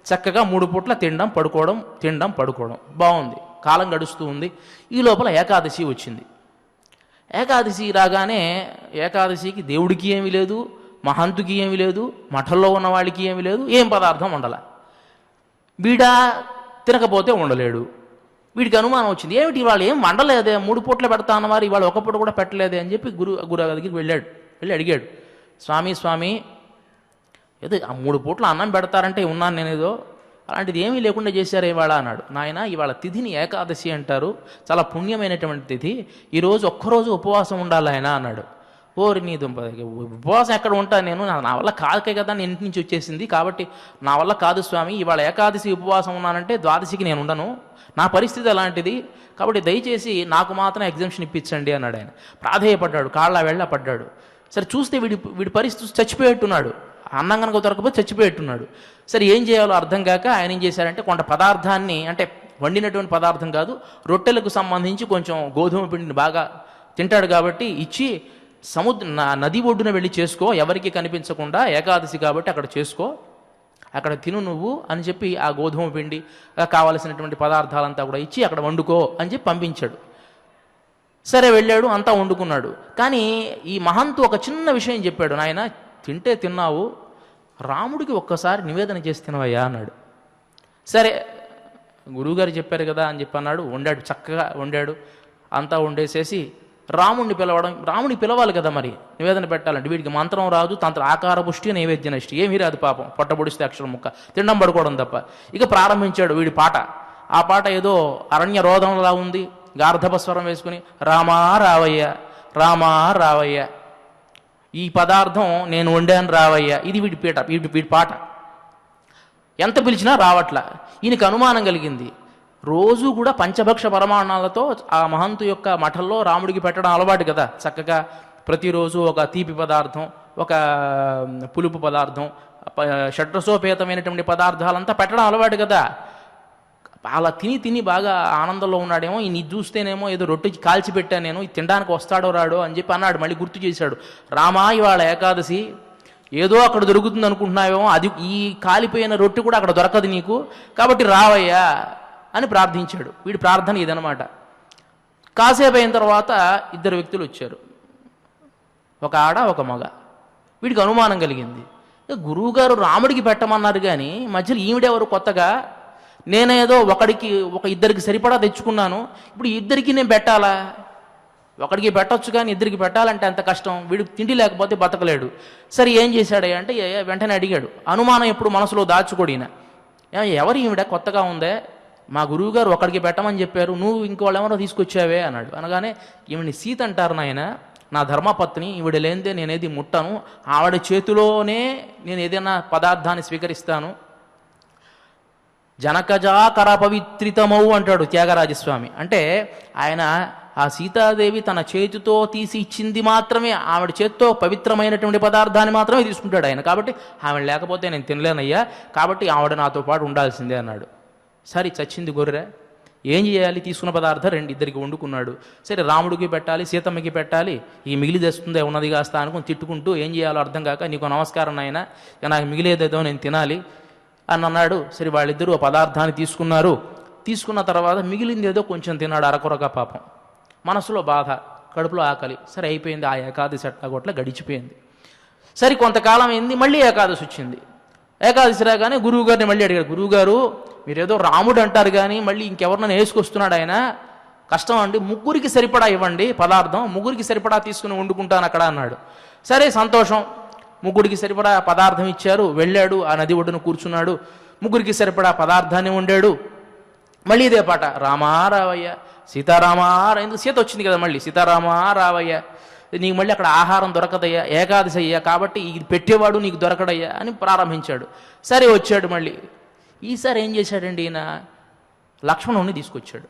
చక్కగా 3 పూట్ల తినడం పడుకోవడం బాగుంది. కాలం గడుస్తూ ఉంది. ఈ లోపల ఏకాదశి వచ్చింది. ఏకాదశి రాగానే ఏకాదశికి దేవుడికి ఏమీ లేదు, మహంతుకి ఏమీ లేదు, మఠంలో ఉన్న వాళ్ళకి ఏమీ లేదు, ఏం పదార్థం వండాల. వీడా తినకపోతే ఉండలేడు. వీడికి అనుమానం వచ్చింది, ఏమిటి ఇవాళ ఏం వండలేదే, 3 పూట్ల పెడతా అన్నవారు ఇవాళ ఒక పూట కూడా పెట్టలేదే అని చెప్పి గురువు దగ్గరికి వెళ్ళి అడిగాడు, స్వామి ఏదో ఆ 3 పూట్ల అన్నం పెడతారంటే ఉన్నాను నేనేదో, అలాంటిది ఏమీ లేకుండా చేశారు ఇవాళ అన్నాడు. నాయన ఇవాళ తిథిని ఏకాదశి అంటారు, చాలా పుణ్యమైనటువంటి తిథి, ఈరోజు ఒక్కరోజు ఉపవాసం ఉండాలి ఆయన అన్నాడు. ఓరి నీ దుంప, ఉపవాసం ఎక్కడ ఉంటాను నేను, నా వల్ల కాదుకే కదా, నేను ఇంటి నుంచి వచ్చేసింది కాబట్టి నా వల్ల కాదు స్వామి, ఇవాళ ఏకాదశి ఉపవాసం ఉన్నానంటే ద్వాదశికి నేను ఉండను, నా పరిస్థితి అలాంటిది, కాబట్టి దయచేసి నాకు మాత్రం ఎగ్జామ్షన్ ఇప్పించండి అన్నాడు ఆయన. ప్రాధేయపడ్డాడు, కాళ్ళ పడ్డాడు. సరే చూస్తే వీడి పరిస్థితి చచ్చిపోయేట్టున్నాడు, అన్నం కనుక దొరకపోతే చచ్చిపోయేట్టున్నాడు. సరే ఏం చేయాలో అర్థం కాక ఆయన ఏం చేశారంటే కొంత పదార్థాన్ని, అంటే వండినటువంటి పదార్థం కాదు, రొట్టెలకు సంబంధించి కొంచెం గోధుమ పిండిని బాగా తింటాడు కాబట్టి ఇచ్చి, నది ఒడ్డున వెళ్ళి చేసుకో, ఎవరికి కనిపించకుండా, ఏకాదశి కాబట్టి అక్కడ చేసుకో, అక్కడ తిను నువ్వు అని చెప్పి ఆ గోధుమ పిండి కావలసినటువంటి పదార్థాలంతా కూడా ఇచ్చి అక్కడ వండుకో అని చెప్పి పంపించాడు. సరే వెళ్ళాడు, అంతా వండుకున్నాడు. కానీ ఈ మహంతు ఒక చిన్న విషయం చెప్పాడు, నాయన తింటే తిన్నావు, రాముడికి ఒక్కసారి నివేదన చేసి తినవయ్యా అన్నాడు. సరే గురువుగారు చెప్పారు కదా అని చెప్పి అన్నాడు. వండాడు, చక్కగా వండాడు, అంతా వండేసేసి రాముడిని రాముడిని పిలవాలి కదా, మరి నివేదన పెట్టాలంటే వీడికి మంత్రం రాదు, తంత్ర ఆకార పుష్టి నైవేద్య నష్టి ఏమీ రాదు పాపం, పొట్టబొడిస్తే అక్షరం ముక్క, తినడం పడుకోవడం తప్ప. ఇక ప్రారంభించాడు వీడి పాట. ఆ పాట ఏదో అరణ్య రోధంలా ఉంది, గార్ధపస్వరం వేసుకుని రామా రావయ్య, ఈ పదార్థం నేను వండాను రావయ్య, ఇది వీడి పాట. ఎంత పిలిచినా రావట్లా. ఈయనకి అనుమానం కలిగింది. రోజు కూడా పంచభక్ష పరమాణాలతో ఆ మహంతు యొక్క మఠంలో రాముడికి పెట్టడం అలవాటు కదా, చక్కగా ప్రతిరోజు ఒక తీపి పదార్థం, ఒక పులుపు పదార్థం, షడ్రసోపేతమైనటువంటి పదార్థాలంతా పెట్టడం అలవాటు కదా. అలా తిని బాగా ఆనందంలో ఉన్నాడేమో, ఈ చూస్తేనేమో ఏదో రొట్టెకి కాల్చి పెట్టాను నేను, ఇది తినడానికి వస్తాడో రాడో అని చెప్పి అన్నాడు. మళ్ళీ గుర్తు చేశాడు, రామా ఇవాళ ఏకాదశి, ఏదో అక్కడ దొరుకుతుంది అనుకుంటున్నావేమో, అది ఈ కాలిపోయిన రొట్టె కూడా అక్కడ దొరకదు నీకు, కాబట్టి రావయ్యా అని ప్రార్థించాడు. వీడి ప్రార్థన ఇదనమాట. కాసేపు అయిన తర్వాత 2 వ్యక్తులు వచ్చారు, ఒక ఆడ ఒక మగ. వీడికి అనుమానం కలిగింది, గురువుగారు రాముడికి పెట్టమన్నారు కానీ మధ్యలో ఈవిడెవరు కొత్తగా, నేనేదో ఒక ఇద్దరికి సరిపడా తెచ్చుకున్నాను, ఇప్పుడు ఇద్దరికి నేను పెట్టాలా, ఒకడికి పెట్టొచ్చు కానీ ఇద్దరికి పెట్టాలంటే అంత కష్టం, వీడికి తిండి లేకపోతే బతకలేడు. సరే ఏం చేశాడు అంటే వెంటనే అడిగాడు, అనుమానం ఎప్పుడు మనసులో దాచుకోడిన, ఎవరు ఈవిడ కొత్తగా ఉందే, మా గురువుగారు ఒకడికి పెట్టమని చెప్పారు, నువ్వు ఇంకోళ్ళు ఎవరో తీసుకొచ్చావే అన్నాడు. అనగానే ఈవిని సీత అంటారు నాయన, నా ధర్మపత్ని, ఈవిడ లేనిదే నేనేది ముట్టను, ఆవిడ చేతిలోనే నేను ఏదైనా పదార్థాన్ని స్వీకరిస్తాను. జనకజాకర పవిత్రితమౌ అంటాడు త్యాగరాజస్వామి. అంటే ఆయన ఆ సీతాదేవి తన చేతితో తీసి ఇచ్చింది మాత్రమే, ఆవిడ చేతితో పవిత్రమైనటువంటి పదార్థాన్ని మాత్రమే తీసుకుంటాడు ఆయన. కాబట్టి ఆవిడ లేకపోతే నేను తినలేనయ్యా, కాబట్టి ఆవిడ నాతో పాటు ఉండాల్సిందే అన్నాడు. సరే చచ్చింది గొర్రె, ఏం చేయాలి, తీసుకున్న పదార్థం ఇద్దరికి వండుకున్నాడు. సరే రాముడికి పెట్టాలి, సీతమ్మకి పెట్టాలి, ఈ మిగిలి తెస్తుందే ఉన్నది కాస్త అనుకుని తిట్టుకుంటూ ఏం చేయాలో అర్థం కాక, నీకు నమస్కారం నాయన, ఇక నాకు మిగిలేదేదో నేను తినాలి అని అన్నాడు. సరే వాళ్ళిద్దరూ ఆ పదార్థాన్ని తీసుకున్నారు. తీసుకున్న తర్వాత మిగిలింది ఏదో కొంచెం తిన్నాడు, అరకొరగా పాపం, మనసులో బాధ, కడుపులో ఆకలి. సరే అయిపోయింది, ఆ ఏకాదశి అట్లా గడిచిపోయింది. సరే కొంతకాలం అయింది, మళ్ళీ ఏకాదశి వచ్చింది. ఏకాదశి రాగానే గురువుగారిని మళ్ళీ అడిగాడు, గురువుగారు మీరేదో రాముడు అంటారు కానీ మళ్ళీ ఇంకెవరినైనా వేసుకొస్తున్నాడు ఆయన, కష్టం అండి, 3కి సరిపడా ఇవ్వండి పదార్థం, 3కి సరిపడా తీసుకుని వండుకుంటాను అక్కడ అన్నాడు. సరే సంతోషం, 3కి సరిపడా పదార్థం ఇచ్చారు. వెళ్ళాడు, ఆ నది ఒడ్డున కూర్చున్నాడు, 3కి సరిపడా పదార్థాన్ని వండాడు. మళ్ళీ ఇదే పాట, రామా రావయ్య సీతారామా ఎందుకు సీత వచ్చింది కదా మళ్ళీ, సీతారామా రావయ్యా, నీకు మళ్ళీ అక్కడ ఆహారం దొరకదయ్యా, ఏకాదశి అయ్యా, కాబట్టి ఇది పెట్టేవాడు నీకు దొరకడయ్యా అని ప్రారంభించాడు. సరే వచ్చాడు మళ్ళీ. ఈసారి ఏం చేశాడండి ఈయన, లక్ష్మణుని తీసుకొచ్చాడు.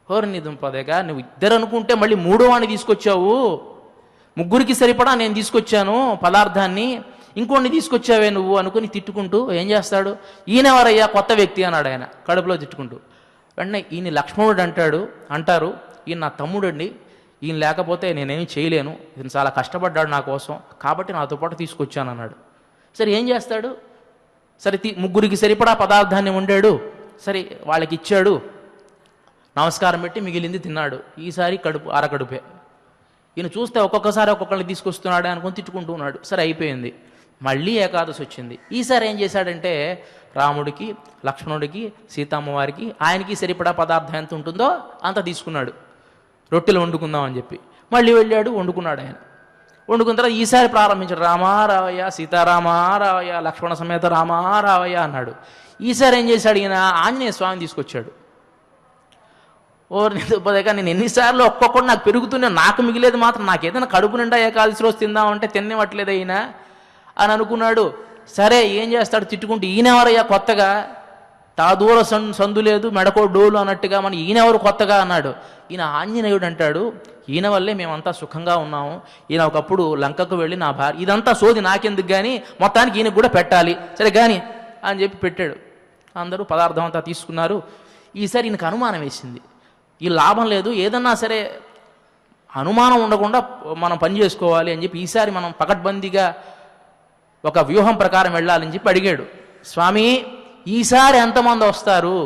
హోరని దుంపదేగా, నువ్వు ఇద్దరు అనుకుంటే మళ్ళీ మూడో వాడిని తీసుకొచ్చావు, ముగ్గురికి సరిపడా నేను తీసుకొచ్చాను పదార్థాన్ని, ఇంకోడిని తీసుకొచ్చావే నువ్వు అనుకుని తిట్టుకుంటూ ఏం చేస్తాడు, ఈయనెవరయ్యా కొత్త వ్యక్తి అన్నాడు ఆయన కడుపులో తిట్టుకుంటూ. వెంటనే ఈయన లక్ష్మణుడు అంటారు, ఈయన నా తమ్ముడండి, ఈయన లేకపోతే నేనేమి చేయలేను, ఈయన చాలా కష్టపడ్డాడు నా కోసం, కాబట్టి నాతో పాటు తీసుకొచ్చాను అన్నాడు. సరే ఏం చేస్తాడు, సరే ముగ్గురికి సరిపడా పదార్థాన్ని వండాడు, సరే వాళ్ళకి ఇచ్చాడు, నమస్కారం పెట్టి మిగిలింది తిన్నాడు. ఈసారి అరకడుపే. ఈయన చూస్తే ఒక్కొక్కసారి ఒక్కొక్కరిని తీసుకొస్తున్నాడు అనుకుని తిట్టుకుంటూ ఉన్నాడు. సరే అయిపోయింది. మళ్ళీ ఏకాదశి వచ్చింది. ఈసారి ఏం చేశాడంటే రాముడికి, లక్ష్మణుడికి, సీతమ్మవారికి, ఆయనకి సరిపడా పదార్థం ఎంత ఉంటుందో అంత తీసుకున్నాడు, రొట్టెలు వండుకుందామని చెప్పి. మళ్ళీ వెళ్ళాడు, వండుకున్నాడు ఆయన. వండుకున్న తర్వాత ఈసారి ప్రారంభించాడు, రామా రావయ్య, సీతారామా రావయ్య, లక్ష్మణ సమేత రామా రావయ్య అన్నాడు. ఈసారి ఏం చేశాడు ఈయన, ఆంజనేయ స్వామిని తీసుకొచ్చాడు. నేను ఎన్నిసార్లు ఒక్కొక్కటి నాకు పెరుగుతూనే నాకు మిగిలేదు మాత్రం, నాకు ఏదైనా కడుపు నిండా ఏకాదశి రోజు తిందామంటే తినేవట్లేదు అయినా అని అనుకున్నాడు. సరే ఏం చేస్తాడు, తిట్టుకుంటూ ఈయనెవరయ్యా కొత్తగా, తాదూర సందు లేదు మెడకో డోలు అన్నట్టుగా మన ఈయనెవరు కొత్తగా అన్నాడు. ఈయన ఆంజనేయుడు అంటాడు, ఈయన వల్లే మేమంతా సుఖంగా ఉన్నాము, ఈయన ఒకప్పుడు లంకకు వెళ్ళి నా భార్య, ఇదంతా సోది నాకెందుకు కానీ మొత్తానికి ఈయనకు కూడా పెట్టాలి, సరే కానీ అని చెప్పి పెట్టాడు. అందరూ పదార్థం అంతా తీసుకున్నారు. ఈసారి ఈయనకు అనుమానం వేసింది, ఈ లాభం లేదు, ఏదన్నా సరే అనుమానం ఉండకుండా మనం పని చేసుకోవాలి అని చెప్పి ఈసారి మనం పకడ్బందీగా ఒక వ్యూహం ప్రకారం వెళ్ళాలని చెప్పి అడిగాడు. స్వామి ఈసారి ఎంతమంది వస్తారు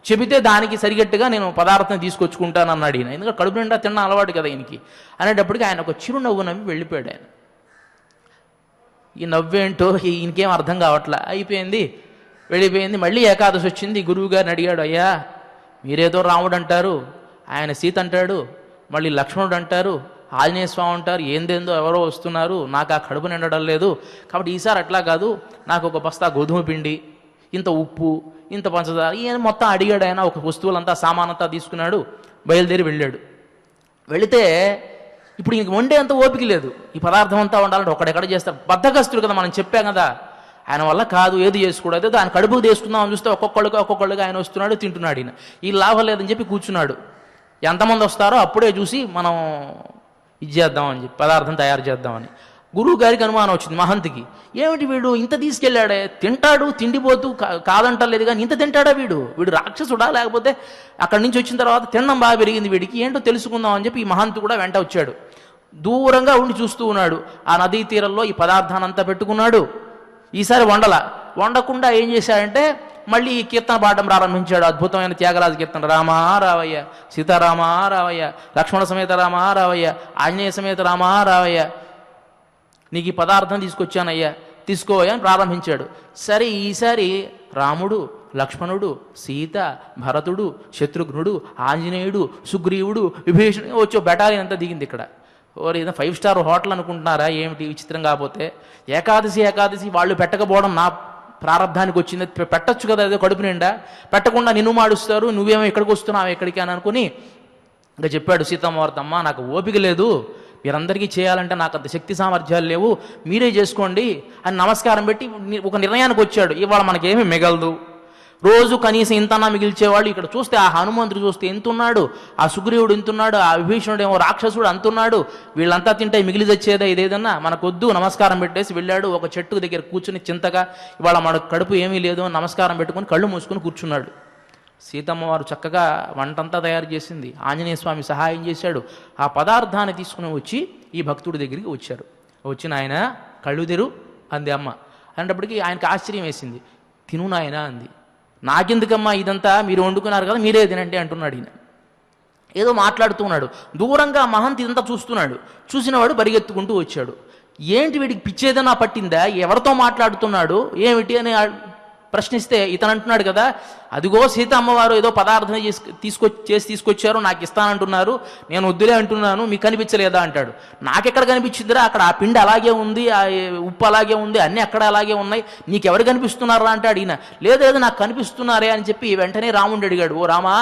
చెబితే దానికి సరిగట్టుగా నేను పదార్థం తీసుకొచ్చుకుంటాను అన్నాడు ఈయన. ఎందుకంటే కడుపు నిండా తిన్న అలవాటు కదా ఈయనకి. అనేటప్పటికీ ఆయన ఒక చిరునవ్వు నవ్వి వెళ్ళిపోయాడు. ఆయన ఈ నవ్వేంటో ఈయనకేం అర్థం కావట్లా. అయిపోయింది, వెళ్ళిపోయింది. మళ్ళీ ఏకాదశి వచ్చింది. గురువు గారిని అడిగాడు, అయ్యా మీరేదో రాముడు అంటారు, ఆయన సీత అంటాడు, మళ్ళీ లక్ష్మణుడు అంటారు, ఆంజనేయ స్వామి అంటారు, ఏందేందో ఎవరో వస్తున్నారు, నాకు ఆ కడుపు నిండడం లేదు, కాబట్టి ఈసారి అట్లా కాదు, నాకు ఒక బస్తా గోధుమ పిండి, ఇంత ఉప్పు, ఇంత పంచదార, ఈయన మొత్తం అడిగాడు. ఆయన ఒక వస్తువులంతా సామానంతా తీసుకున్నాడు, బయలుదేరి వెళ్ళాడు. వెళితే ఇప్పుడు ఇంక వండే అంత ఓపిక లేదు, ఈ పదార్థం అంతా వండాలంటే ఒకడెక్కడ చేస్తారు, బద్ధకస్తుడు కదా, మనం చెప్పాం కదా, ఆయన వల్ల కాదు, ఏది చేసుకోవడం, ఆయన కడుపుకు తీసుకుందామని చూస్తే ఒక్కొక్కళ్ళుగా ఆయన వస్తున్నాడు, తింటున్నాడు. ఈయన ఈ లాభం లేదని చెప్పి కూర్చున్నాడు. ఎంతమంది వస్తారో అప్పుడే చూసి మనం ఇది చేద్దామని చెప్పి పదార్థం తయారు చేద్దామని. గురువు గారికి అనుమానం వచ్చింది, మహంతికి, ఏమిటి వీడు ఇంత తీసుకెళ్ళాడే, తింటాడు తిండిపోతూ కాదంటలేదు కానీ ఇంత తింటాడా వీడు రాక్షసుడా, లేకపోతే అక్కడి నుంచి వచ్చిన తర్వాత తినడం బాగా పెరిగింది వీడికి, ఏంటో తెలుసుకుందాం అని చెప్పి ఈ మహంతి కూడా వెంట వచ్చాడు. దూరంగా ఉండి చూస్తూ ఉన్నాడు. ఆ నదీ తీరంలో ఈ పదార్థాన్ని అంతా పెట్టుకున్నాడు. ఈసారి వండకుండా ఏం చేశాడంటే మళ్ళీ ఈ కీర్తన పాడడం ప్రారంభించాడు. అద్భుతమైన త్యాగరాజ కీర్తన, రామా రావయ్య, సీతారామా రావయ్య, లక్ష్మణ సమేత రామా రావయ్య, ఆంజనేయ సమేత రామా రావయ్య, నీకు ఈ పదార్థం తీసుకొచ్చానయ్యా, తీసుకోవయ్యా అని ప్రారంభించాడు. సరే ఈసారి రాముడు, లక్ష్మణుడు, సీత, భరతుడు, శత్రుఘ్నుడు, ఆంజనేయుడు, సుగ్రీవుడు, విభీషణుడు వచ్చి బెటాలియన్ అంతా దిగింది ఇక్కడ. ఓరి ఏదో 5 స్టార్ హోటల్ అనుకుంటున్నారా ఏమిటి విచిత్రం. కాకపోతే ఏకాదశి వాళ్ళు పెట్టకపోవడం నా ప్రారంధానికి వచ్చింది, పెట్టచ్చు కదా ఏదో కడుపు నిండా, పెట్టకుండా నిన్ను మాడుస్తారు, నువ్వేమో ఎక్కడికి వస్తున్నావు ఎక్కడికి అని అనుకుని ఇంకా చెప్పాడు సీతమ్మవారితమ్మ, నాకు ఓపిక లేదు, మీరందరికీ చేయాలంటే నాకు అంత శక్తి సామర్థ్యాలు లేవు, మీరే చేసుకోండి అని నమస్కారం పెట్టి ఒక నిర్ణయానికి వచ్చాడు. ఇవాళ మనకేమీ మిగలదు, రోజు కనీసం ఇంతనా మిగిల్చేవాళ్ళు, ఇక్కడ చూస్తే ఆ హనుమంతుడు చూస్తే ఎంతున్నాడు, ఆ సుగ్రీవుడు ఎంతున్నాడు, ఆ విభీషణుడు ఏమో రాక్షసుడు అంతున్నాడు, వీళ్ళంతా తింటే మిగిలి తెచ్చేదా ఇదేదన్నా, మనకొద్దు నమస్కారం పెట్టేసి వెళ్ళాడు. ఒక చెట్టు దగ్గర కూర్చుని చింతగా ఇవాళ మనకు కడుపు ఏమీ లేదు అని నమస్కారం పెట్టుకుని కళ్ళు మూసుకుని కూర్చున్నాడు. సీతమ్మవారు చక్కగా వంటంతా తయారు చేసింది, ఆంజనేయ స్వామి సహాయం చేశాడు. ఆ పదార్థాన్ని తీసుకుని వచ్చి ఈ భక్తుడి దగ్గరికి వచ్చారు. వచ్చిన ఆయన కళ్ళు తెరు అంది అమ్మ. అనేటప్పటికీ ఆయనకు ఆశ్చర్యం వేసింది. తిను నాయన అంది. నాకెందుకమ్మా ఇదంతా, మీరు వండుకున్నారు కదా మీరే తినండి అంటున్నాడు. ఈయన ఏదో మాట్లాడుతూ ఉన్నాడు. దూరంగా మహంతి ఇదంతా చూస్తున్నాడు. చూసినవాడు పరిగెత్తుకుంటూ వచ్చాడు. ఏంటి వీడికి పిచ్చేదన్నా పట్టిందా, ఎవరితో మాట్లాడుతున్నాడు ఏమిటి అని ప్రశ్నిస్తే ఇతను అంటున్నాడు కదా, అదిగో సీత అమ్మవారు ఏదో పదార్థం చేసి తీసుకొచ్చారు, నాకు ఇస్తానంటున్నారు, నేను వద్దులే అంటున్నాను, మీకు కనిపించలేదా అంటాడు. నాకెక్కడ కనిపించిందిరా, అక్కడ ఆ పిండి అలాగే ఉంది, ఆ ఉప్పు అలాగే ఉంది, అన్నీ అక్కడ అలాగే ఉన్నాయి, నీకెవరు కనిపిస్తున్నారా అంటాడు. ఈయన లేదు నాకు కనిపిస్తున్నారే అని చెప్పి వెంటనే రాముడు అడిగాడు, ఓ రామా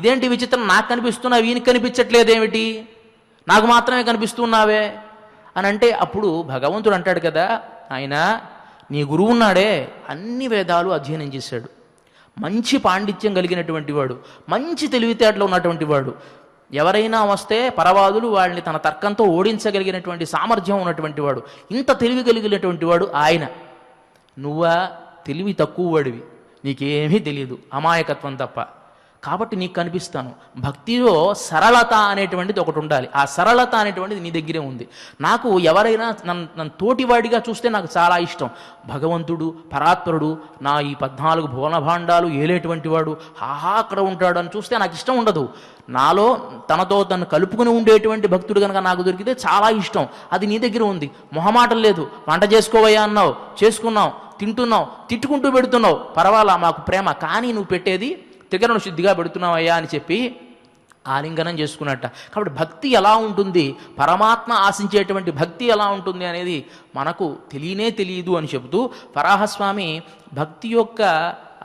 ఇదేంటి విచిత్రం, నాకు కనిపిస్తున్నావు ఈయనకి కనిపించట్లేదేమిటి, నాకు మాత్రమే కనిపిస్తున్నావే అని అంటే, అప్పుడు భగవంతుడు అంటాడు కదా, ఆయన నీ గురువు ఉన్నాడే అన్ని వేదాలు అధ్యయనం చేశాడు, మంచి పాండిత్యం కలిగినటువంటి వాడు, మంచి తెలివితేటలు ఉన్నటువంటి వాడు, ఎవరైనా వస్తే పరవాదులు వాళ్ళని తన తర్కంతో ఓడించగలిగినటువంటి సామర్థ్యం ఉన్నటువంటి వాడు, ఇంత తెలివి కలిగినటువంటి వాడు ఆయన. నువ్వా తెలివి తక్కువ వాడివి, నీకేమీ తెలియదు, అమాయకత్వం తప్ప, కాబట్టి నీకు కనిపిస్తాను. భక్తిలో సరళత అనేటువంటిది ఒకటి ఉండాలి, ఆ సరళత అనేటువంటిది నీ దగ్గరే ఉంది. నాకు ఎవరైనా నన్ను తోటివాడిగా చూస్తే నాకు చాలా ఇష్టం. భగవంతుడు పరాత్పరుడు నా ఈ 14 భువన భాండాలు ఏలేటువంటి వాడు, హాహా అక్కడ ఉంటాడు అని చూస్తే నాకు ఇష్టం ఉండదు. నాలో తనతో తను కలుపుకుని ఉండేటువంటి భక్తుడు కనుక నాకు దొరికితే చాలా ఇష్టం. అది నీ దగ్గర ఉంది, మొహమాటం లేదు. వంట చేసుకోవయ్యా అన్నావు, చేసుకున్నావు, తింటున్నావు, తిట్టుకుంటూ పెడుతున్నావు, పర్వాలా మాకు ప్రేమ, కానీ నువ్వు పెట్టేది త్రికరణ శుద్ధిగా పెడుతున్నావయ్యా అని చెప్పి ఆలింగనం చేసుకున్నట్ట. కాబట్టి భక్తి ఎలా ఉంటుంది, పరమాత్మ ఆశించేటువంటి భక్తి ఎలా ఉంటుంది అనేది మనకు తెలియదు అని చెబుతూ వరాహస్వామి భక్తి యొక్క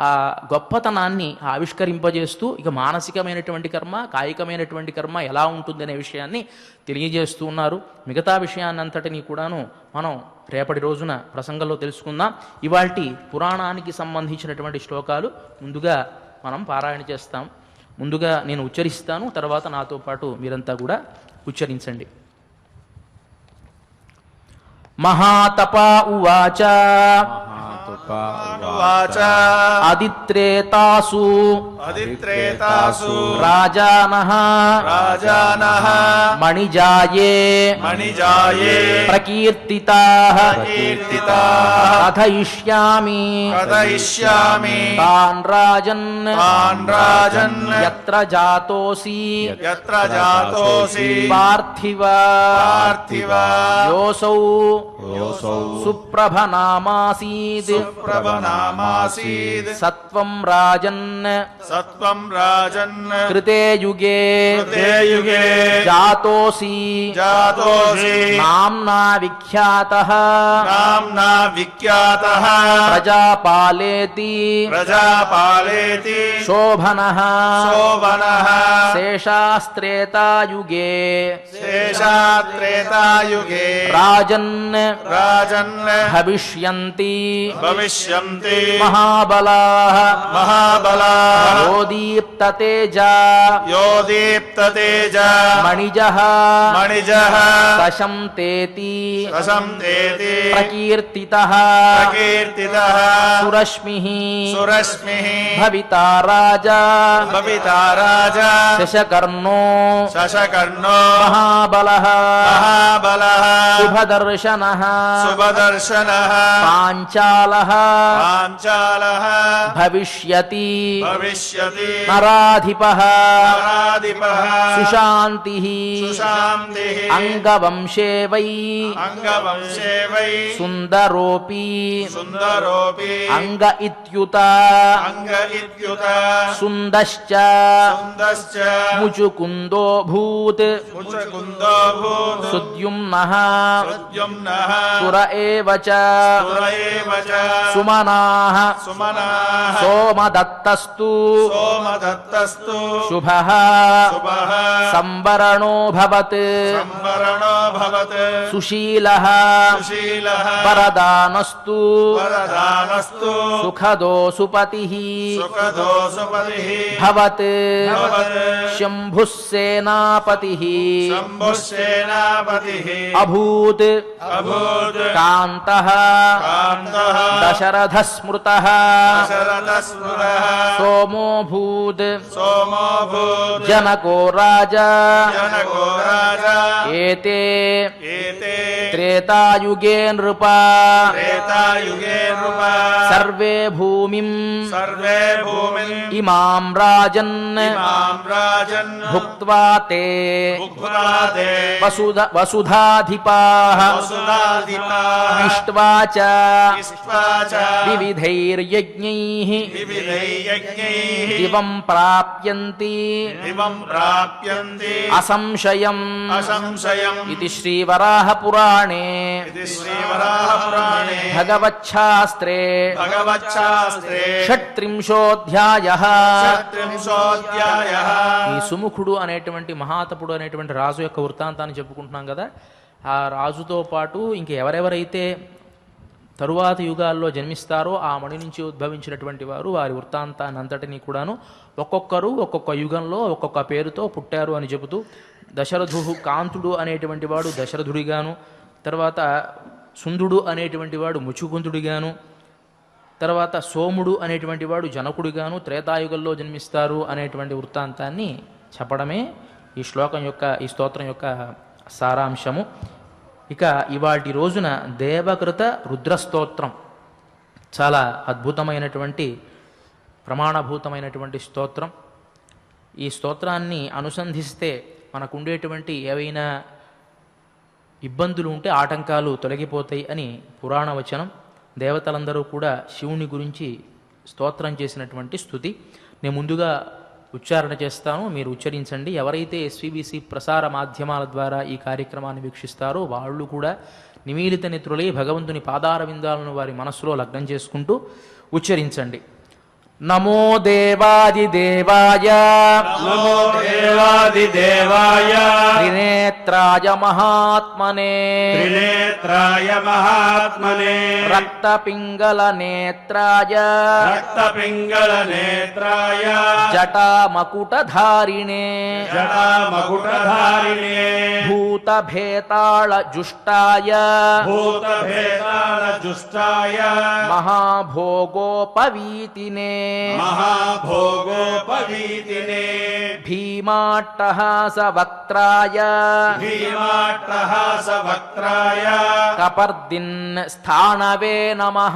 ఆ గొప్పతనాన్ని ఆవిష్కరింపజేస్తూ ఇక మానసికమైనటువంటి కర్మ, కాయికమైనటువంటి కర్మ ఎలా ఉంటుంది అనే విషయాన్ని తెలియజేస్తూ ఉన్నారు. మిగతా విషయాన్నంతటినీ కూడాను మనం రేపటి రోజున ప్రసంగంలో తెలుసుకుందాం. ఇవాల్టి పురాణానికి సంబంధించినటువంటి శ్లోకాలు ముందుగా మనం పారాయణ చేస్తాం. ముందుగా నేను ఉచ్చరిస్తాను, తర్వాత నాతో పాటు మీరంతా కూడా ఉచ్చరించండి. మహాతపా ఉవాచ అదిత్రేతాసు రాజానః మణిజాయే ప్రకీర్తితాః కథయిష్యామి తాన్ రాజన్ యత్ర జాతోసి పార్థివ యోసౌ సుప్రభనామాసీద్ సత్వం రాజన్ కృతే యుగే జాతోసి నామ్నా విఖ్యాతః ప్రజాపాలేతి శోభనః శేషాస్త్రేతాయుగే రాజన్ భవిష్యంతి మహాబలాః యోదీప్తతేజ మణిజః సశంతేతి ప్రకీర్తితః సురశ్మిః భవితా రాజా శశకర్ణో మహాబలః శుభదర్శనః పాంచాలః భవిష్యతి నరాధిపః సుశాంతిః అంగవంశే వై సుందరోపి అంగ ఇత్యుత సుందశ్చ ముచుకుందో భూత్ సుద్యుమ్నః సుర ఏవ చ సుమనాః సోమదత్తస్తు శుభః సంవరణో భవత్ సుశీలః వరదానస్తు సుఖదో సుపతిః భవత్ శంభుః సేనాపతిః అభూత్ కాంతః దశరథ స్మృతః సోమోభూత్ జనకో రాజా शनको राजा एते त्रेतायुगे नृप सर्वे भूमिं इमां राजन् भुक्त्वा ते वसुधाधिपाः इष्ट्वा च विविधैर्यज्ञैः दिवं प्राप्यन्ति असंशयम् इति श्रीवराहपुराणे भगवच्छास्त्रे షట్త్రింశోధ్యాయః ఈ సుముఖుడు అనేటువంటి మహాతపుడు అనేటువంటి రాజు యొక్క వృత్తాంతాన్ని చెప్పుకుంటున్నాం కదా. ఆ రాజుతో పాటు ఇంకెవరెవరైతే తరువాత యుగాల్లో జన్మిస్తారో ఆ మణి నుంచి ఉద్భవించినటువంటి వారు వారి వృత్తాంతాన్ని అంతటినీ కూడాను ఒక్కొక్కరు ఒక్కొక్క యుగంలో ఒక్కొక్క పేరుతో పుట్టారు అని చెబుతూ దశరథు కాంతుడు అనేటువంటి వాడు దశరథుడిగాను, తర్వాత సుందుడు అనేటువంటి వాడు ముచుకుందుడిగాను, తర్వాత సోముడు అనేటువంటి వాడు జనకుడిగాను త్రేతాయుగంలో జన్మిస్తారు అనేటువంటి వృత్తాంతాన్ని చెప్పడమే ఈ శ్లోకం యొక్క ఈ స్తోత్రం యొక్క సారాంశము. ఇక ఇవాటి రోజున దేవకృత రుద్రస్తోత్రం చాలా అద్భుతమైనటువంటి ప్రమాణభూతమైనటువంటి స్తోత్రం. ఈ స్తోత్రాన్ని అనుసంధిస్తే మనకుండేటువంటి ఏవైనా ఇబ్బందులు ఉంటే ఆటంకాలు తొలగిపోతాయి అని పురాణ వచనం. దేవతలందరూ కూడా శివుని గురించి స్తోత్రం చేసినటువంటి స్తుతి. నేను ముందుగా ఉచ్చారణ చేస్తాను, మీరు ఉచ్చరించండి. ఎవరైతే ఎస్వీబీసీ ప్రసార మాధ్యమాల ద్వారా ఈ కార్యక్రమాన్ని వీక్షిస్తారో వాళ్ళు కూడా నిమీలిత నేత్రులై భగవంతుని పాదార విందాలను వారి మనస్సులో లగ్నం చేసుకుంటూ ఉచ్చరించండి. నమో దేవాదిదేవాయ నమో దేవాదిదేవాయ త్రినేత్రాయ మహాత్మనే త్రినేత్రాయ మహాత్మనే రక్తపింగళ నేత్రాయ రక్తపింగళ నేత్రాయ జటామకుటధారిణే జటామకుటధారిణే భూతభేతాళ జుష్టాయ భూతభేతాళ జుష్టాయ మహాభోగోపవీతినే మహాభోగోపవీతినే భీమాట్టహాస వక్త్రాయ భీమాట్టహాస వక్త్రాయ కపర్దిన్ స్థానవే నమః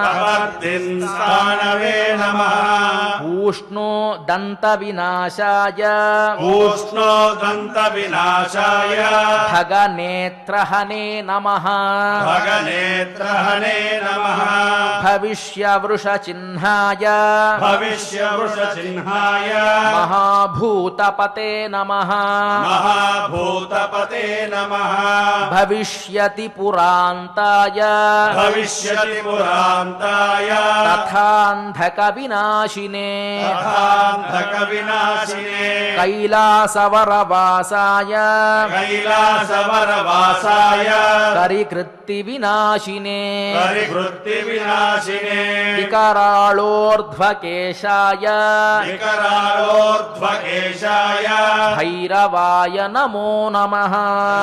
కపర్దిన్ స్థానవే నమః ఊష్ణో దంత వినాశాయ ఊష్ణో దంత వినాశాయ భగనేత్రహనే నమః భగనేత్రహనే నమః భవిష్యవృష చిహ్నాయ భవిష్యవృష చిహ్నాయ మహాభూతపతే నమః మహాభూతపతే నమః భవిష్యతి పురాంతాయ భవిష్యతి పురాంతాయ తథాంధక వినాశినే తథాంధక వినాశినే కైలాసవరవాసాయ కైలాసవరవాసాయ కరికృత్తి వినాశినే పరివృత్తి వినాశినే వికరాళోర్ధ్వకేశాయ వికరాళోర్ధ్వకేశాయ భైరవాయ నమో నమః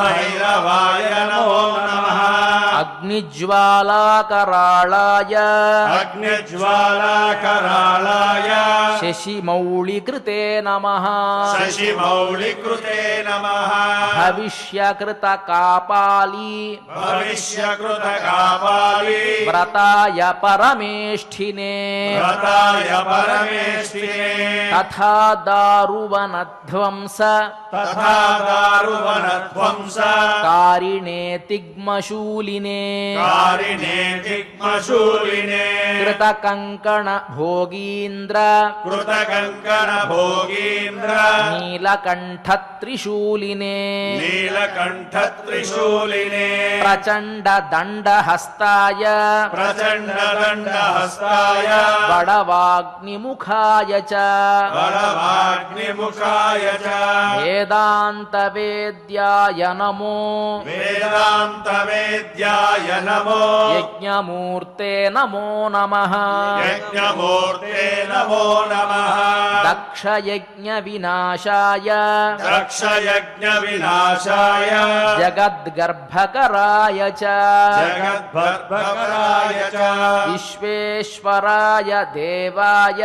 భైరవాయ నమో నమః అగ్నిజ్వాలాకరాళాయ అగ్నిజ్వాలాకరాళాయ శశిమౌళికృతే నమః శశిమౌళికృతే నమః భవిష్యకృత కాపాలి భవిష్యకృత కాపాలి వ్రతాయ పరమేష్ఠినే వ్రతాయ పరమేష్ఠినే తథా దారువనధ్వంస తథా దారువనధ్వంస కారిణే తిగ్మశూలినే కారిణే దిగ్మశూలినే కృతకంకణ భోగీంద్ర కృతకంకణ భోగీంద్ర నీలకంఠ త్రిశూలినే నీలకంఠ త్రిశూలినే ప్రచండ దండహస్తాయ ప్రచండ దండహస్తాయ వడవాగ్నిముఖాయ చ వడవాగ్నిముఖాయ చ వేదాంత వేద్యాయ నమో వేదాంత వేద్యాయ నమో యజ్ఞమూర్తే నమో నమః యజ్ఞమూర్తే నమో నమః దక్షయజ్ఞ వినాశాయ దక్షయజ్ఞ వినాశాయ नाशाय जगद्गर्भकराय च जगद्भर्भकराय च विश्वेश्वराय देवाय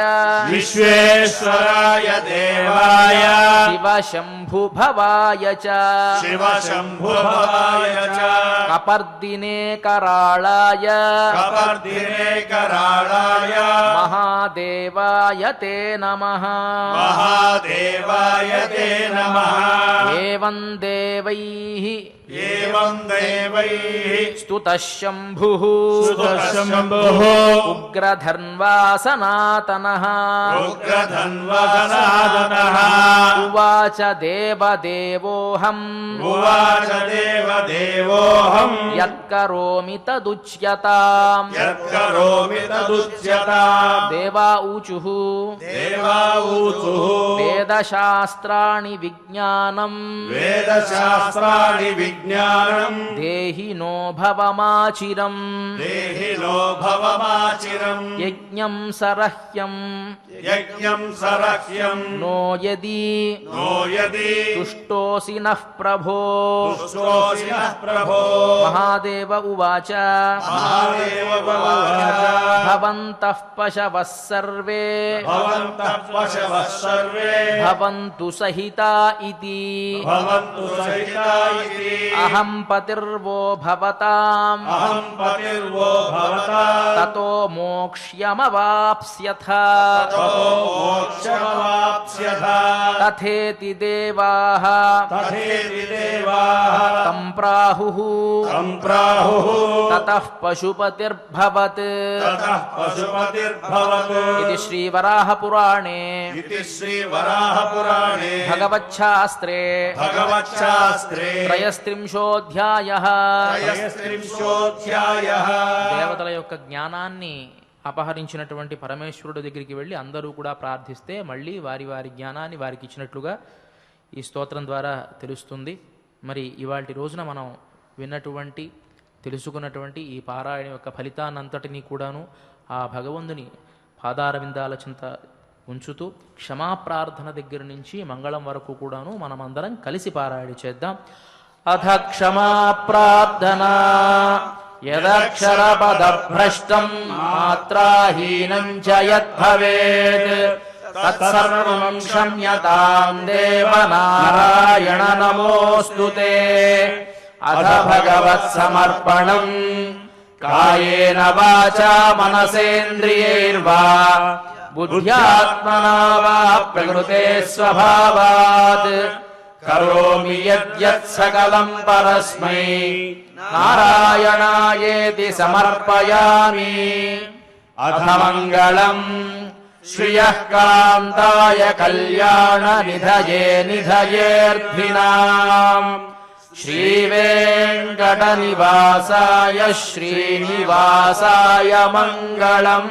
विश्वेश्वराय देवाय शिवशम्भुभवाय च शिवशम्भुभवाय च कपर्दिने कराळाय कपर्दिने कराळाय महादेवाय ते नमः महादेवाय ते नमः एवं देवैः एवं देवैः स्तुतः शम्भुः सुतशम्भुः उग्रधन्वा सनातनः उग्रधन्वसनातनः उवाच देवदेवोऽहम् उवाच देवदेवोऽहम् यत्करोमि तदुच्यताम् यत्करोमि तदुच्यताम् देवा ऊचुः देवाऊचुः वेदशास्त्राणि विज्ञानम् वेदशास्त्राणि विज्ञानम् देहि नो भवमाचिरम् देहि नो भवमाचिरम् यज्ञम् सरह्यम् यज्ञम् सरह्यम् नो यदि नो यदि तुष्टोऽसि नः प्रभो तुष्टोऽसि नः प्रभो महादेव उवाच महादेव उवाच भवन्तः पशवः सर्वे भवन्तः पशवः सर्वे भवन्तु सहिता इति भवन्तु सहिता इति अहं पतिर्वो भवताम् अहम् पतिर्वो भवता ततो मोक्ष्यमवाप्स्यथ ततो मोक्षमवाप्स्यथ तथेति देवाः तथेति देवाः तं प्राहुः तं प्राहुः ततः पशुपतिर्भवत् ततः पशुपतिर्भवत् इति श्रीवराहपुराणे इति श्रीवराहपुराणे भगवच्छास्त्रे भगवच्छास्त्रे त्रयस्त्रिंशोऽध्यायः त्रयस्त्रिंशोऽध्यायः దేవతల యొక్క జ్ఞానాన్ని అపహరించినటువంటి పరమేశ్వరుడి దగ్గరికి వెళ్ళి అందరూ కూడా ప్రార్థిస్తే మళ్ళీ వారి వారి జ్ఞానాన్ని వారికి ఇచ్చినట్లుగా ఈ స్తోత్రం ద్వారా తెలుస్తుంది. మరి ఇవాల్టి రోజున మనం విన్నటువంటి తెలుసుకున్నటువంటి ఈ పారాయణ యొక్క ఫలితాన్నంతటినీ కూడాను ఆ భగవంతుని పాదారవిందాల చింత ఉంచుతూ క్షమాప్రార్థన దగ్గర నుంచి మంగళం వరకు కూడాను మనమందరం కలిసి పారాయణ చేద్దాం. అథ క్షమాప్రార్థనా యదక్షరపదభ్రష్టం మాత్రాహీనం చ యద్భవేత్ తత్సర్వం క్షమ్యతాం దేవ నారాయణ నమోऽस्तुతే. అథ భగవత్సమర్పణం కాయేన వాచా మనసేంద్రియైర్వా బుద్ధ్యాత్మనా వా ప్రకృతే స్వభావాత్ కరోమి యద్యత్ సకలం పరస్మై నారాయణాయేతి సమర్పయామి. అథ మంగళం శ్రియః కాంతాయ కళ్యాణ నిధయే నిధయేర్థినాం శ్రీవేంకట నివాసాయ శ్రీనివాసాయ మంగళం.